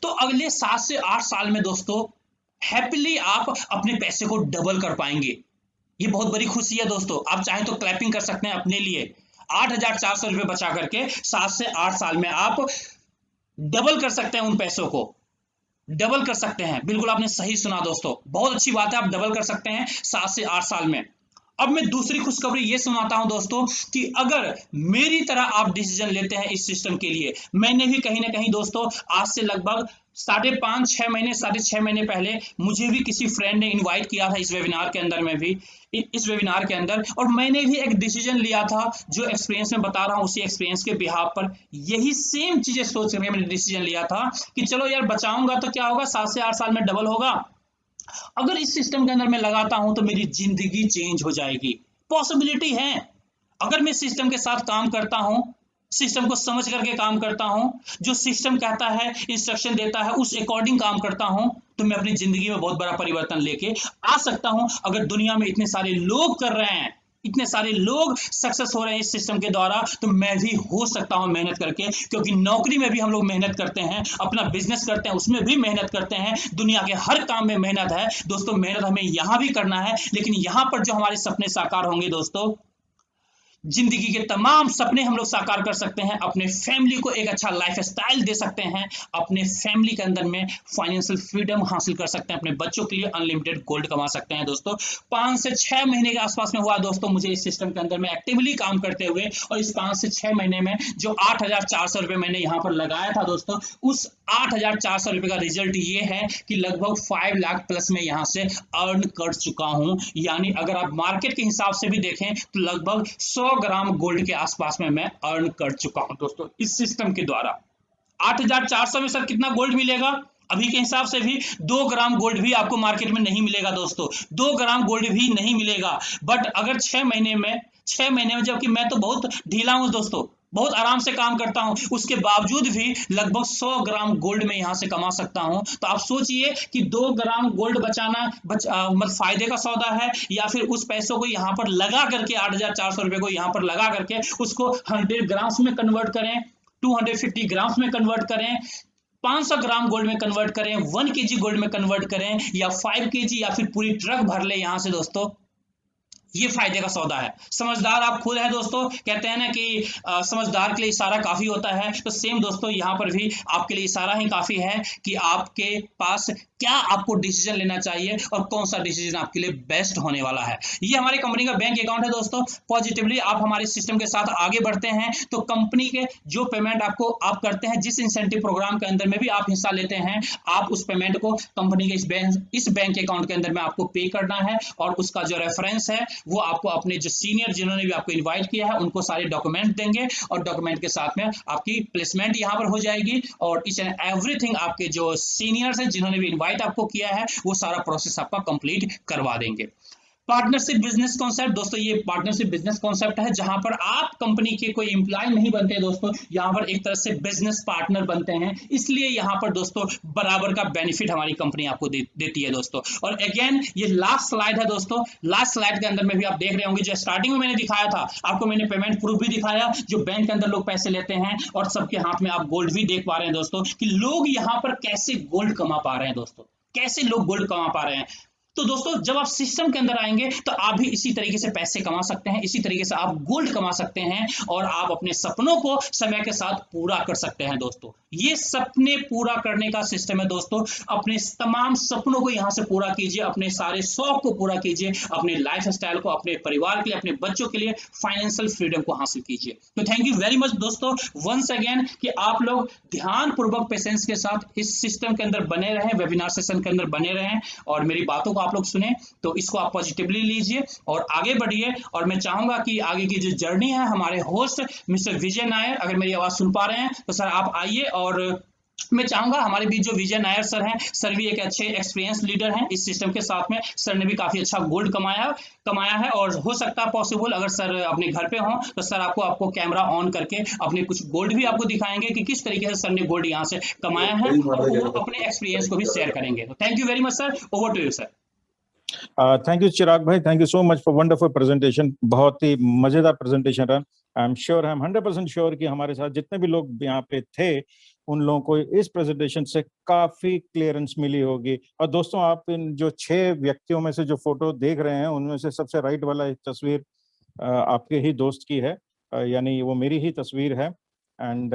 तो अगले 7 से 8 साल में दोस्तों हैप्पीली आप अपने पैसे को डबल कर पाएंगे। ये बहुत बड़ी खुशी है दोस्तों, आप चाहें तो क्लैपिंग कर सकते हैं अपने लिए। 8400 रुपये बचा करके 7 से 8 साल में आप डबल कर सकते हैं, उन पैसों को डबल कर सकते हैं। बिल्कुल आपने सही सुना दोस्तों, बहुत अच्छी बात है, आप डबल कर सकते हैं 7 से 8 साल में। अब मैं दूसरी खुशखबरी ये सुनाता हूं दोस्तों कि अगर मेरी तरह आप डिसीजन लेते हैं इस सिस्टम के लिए, मैंने भी कहीं ना कहीं दोस्तों आज से लगभग 5.5-6 महीने 6.5 महीने पहले मुझे भी किसी फ्रेंड ने इनवाइट किया था इस वेबिनार के अंदर में भी, इस वेबिनार के अंदर, और मैंने भी एक डिसीजन लिया था, जो एक्सपीरियंस में बता रहा हूं उसी एक्सपीरियंस के बिहाफ पर यही सेम चीजें सोच करके मैंने डिसीजन लिया था कि चलो यार बचाऊंगा तो क्या होगा, 7 से 8 साल में डबल होगा। अगर इस सिस्टम के अंदर मैं लगाता हूं तो मेरी जिंदगी चेंज हो जाएगी। पॉसिबिलिटी है, अगर मैं सिस्टम के साथ काम करता हूं सिस्टम को समझ करके काम करता हूं, जो सिस्टम कहता है, इंस्ट्रक्शन देता है, उस अकॉर्डिंग काम करता हूं, तो मैं अपनी जिंदगी में बहुत बड़ा परिवर्तन लेके आ सकता हूं। अगर दुनिया में इतने सारे लोग कर रहे हैं, इतने सारे लोग सक्सेस हो रहे हैं इस सिस्टम के द्वारा, तो मैं भी हो सकता हूं मेहनत करके, क्योंकि नौकरी में भी हम लोग मेहनत करते हैं, अपना बिजनेस करते हैं उसमें भी मेहनत करते हैं, दुनिया के हर काम में मेहनत है दोस्तों। मेहनत हमें यहां भी करना है, लेकिन यहां पर जो हमारे सपने साकार होंगे दोस्तों, जिंदगी के तमाम सपने हम लोग साकार कर सकते हैं, अपने फैमिली को एक अच्छा लाइफस्टाइल दे सकते हैं, अपने फैमिली के अंदर में फाइनेंशियल फ्रीडम हासिल कर सकते हैं, अपने बच्चों के लिए अनलिमिटेड गोल्ड कमा सकते हैं दोस्तों। 5 से 6 महीने के आसपास में हुआ दोस्तों मुझे इस सिस्टम के अंदर में एक्टिवली काम करते हुए, और इस 5 से 6 महीने में जो 8,400 रुपये मैंने यहाँ पर लगाया था दोस्तों, उस 8,400 रुपये का रिजल्ट ये है कि लगभग 5 लाख प्लस में यहाँ से अर्न कर चुका हूँ। यानी अगर आप मार्केट के हिसाब से भी देखें तो लगभग 100 ग्राम गोल्ड के आसपास में मैं अर्न कर चुका हूं दोस्तों इस सिस्टम के द्वारा। 8,400 में सर कितना गोल्ड मिलेगा? अभी के हिसाब से भी 2 ग्राम गोल्ड भी आपको मार्केट में नहीं मिलेगा दोस्तों, 2 ग्राम गोल्ड भी नहीं मिलेगा। बट अगर 6 महीने में जबकि मैं तो बहुत ढीला हूं दोस्तों, बहुत आराम से काम करता हूं, उसके बावजूद भी लगभग 100 ग्राम गोल्ड में यहां से कमा सकता हूं। तो आप सोचिए कि 2 ग्राम गोल्ड बचाना मतलब फायदे का सौदा है, या फिर उस पैसों को यहां पर लगा करके 8,400 रुपए को यहां पर लगा करके उसको 100 ग्राम्स में कन्वर्ट करें, 250 ग्राम्स में कन्वर्ट करें, 500 ग्राम गोल्ड में कन्वर्ट करें, 1 केजी गोल्ड में कन्वर्ट करें, या 5 केजी या फिर पूरी ट्रक भर ले यहां से दोस्तों, ये फायदे का सौदा है। समझदार आप खुद है दोस्तों, कहते हैं ना कि समझदार के लिए इशारा काफी होता है, तो सेम दोस्तों यहाँ पर भी आपके लिए इशारा ही काफी है कि आपके पास क्या आपको डिसीजन लेना चाहिए और कौन सा डिसीजन आपके लिए बेस्ट होने वाला है। ये हमारी कंपनी का बैंक अकाउंट है दोस्तों। पॉजिटिवली आप हमारे सिस्टम के साथ आगे बढ़ते हैं तो कंपनी के जो पेमेंट आप करते हैं, जिस इंसेंटिव प्रोग्राम के अंदर में भी आप हिस्सा लेते हैं, आप उस पेमेंट को कंपनी के इस बैंक अकाउंट के अंदर में आपको पे करना है, और उसका जो रेफरेंस है वो आपको अपने जो सीनियर जिन्होंने भी आपको इनवाइट किया है उनको सारे डॉक्यूमेंट देंगे, और डॉक्यूमेंट के साथ में आपकी प्लेसमेंट यहां पर हो जाएगी, और ईच एंड एवरीथिंग आपके जो सीनियर्स हैं जिन्होंने भी इनवाइट आपको किया है वो सारा प्रोसेस आपका कंप्लीट करवा देंगे। पार्टनरशिप बिजनेस कॉन्सेप्ट दोस्तों, ये पार्टनरशिप बिजनेस कॉन्सेप्ट है जहां पर आप कंपनी के कोई एम्प्लॉय नहीं बनते दोस्तों, यहां पर एक तरह से बिजनेस पार्टनर बनते हैं, इसलिए यहां पर दोस्तों बराबर का बेनिफिट हमारी कंपनी आपको देती है दोस्तों। और अगेन ये लास्ट स्लाइड है दोस्तों, लास्ट स्लाइड के अंदर में भी आप देख रहे होंगे, जो स्टार्टिंग में मैंने दिखाया था आपको, मैंने पेमेंट प्रूफ भी दिखाया, जो बैंक के अंदर लोग पैसे लेते हैं, और सबके हाथ में आप गोल्ड भी देख पा रहे हैं दोस्तों कि लोग यहाँ पर कैसे गोल्ड कमा पा रहे हैं दोस्तों, कैसे लोग गोल्ड कमा पा रहे हैं। तो दोस्तों जब आप सिस्टम के अंदर आएंगे तो आप भी इसी तरीके से पैसे कमा सकते हैं, इसी तरीके से आप गोल्ड कमा सकते हैं, और आप अपने सपनों को समय के साथ पूरा कर सकते हैं दोस्तों। ये सपने पूरा करने का सिस्टम है दोस्तों। अपने तमाम सपनों को यहां से पूरा कीजिए, अपने सारे शौक को पूरा कीजिए, अपने लाइफस्टाइल को, अपने परिवार के लिए, अपने बच्चों के लिए फाइनेंशियल फ्रीडम को हासिल कीजिए। तो थैंक यू वेरी मच दोस्तों वंस अगेन कि आप लोग ध्यान पूर्वक पेशेंस के साथ इस सिस्टम के अंदर बने रहें, वेबिनार सेशन के अंदर बने रहें, और मेरी बातों को आप लोग सुने, तो इसको आप पॉजिटिवली लीजिए और आगे बढ़िए। और मैं चाहूंगा कि आगे की जो जर्नी है, हमारे होस्ट मिस्टर विजय नायर, अगर मेरी आवाज सुन पा रहे हैं तो सर आप आइए, और मैं चाहूंगा हमारे बीच जो विजय नायर सर हैं, सर भी एक अच्छे एक्सपीरियंस लीडर हैं इस सिस्टम के साथ में, सर ने भी काफी अच्छा गोल्ड कमाया है, और हो सकता है पॉसिबल अगर सर अपने घर पे हों तो सर आपको कैमरा ऑन करके अपने कुछ गोल्ड भी आपको दिखाएंगे कि किस तरीके से सर ने गोल्ड यहाँ से कमाया है, और वो अपने एक्सपीरियंस को भी शेयर करेंगे। तो thank you very much sir, over to you sir. Thank you Chirag bhai, thank you so much for wonderful presentation, बहुत ही मजेदार प्रेजेंटेशन रहा। I am sure, I am 100% sure कि हमारे साथ जितने भी लोग यहाँ पे थे उन लोगों को इस प्रेजेंटेशन से काफी क्लियरेंस मिली होगी। और दोस्तों आप इन जो 6 व्यक्तियों में से जो फोटो देख रहे हैं उनमें से सबसे राइट वाला एक तस्वीर आपके ही दोस्त की है, यानी वो मेरी ही तस्वीर है। एंड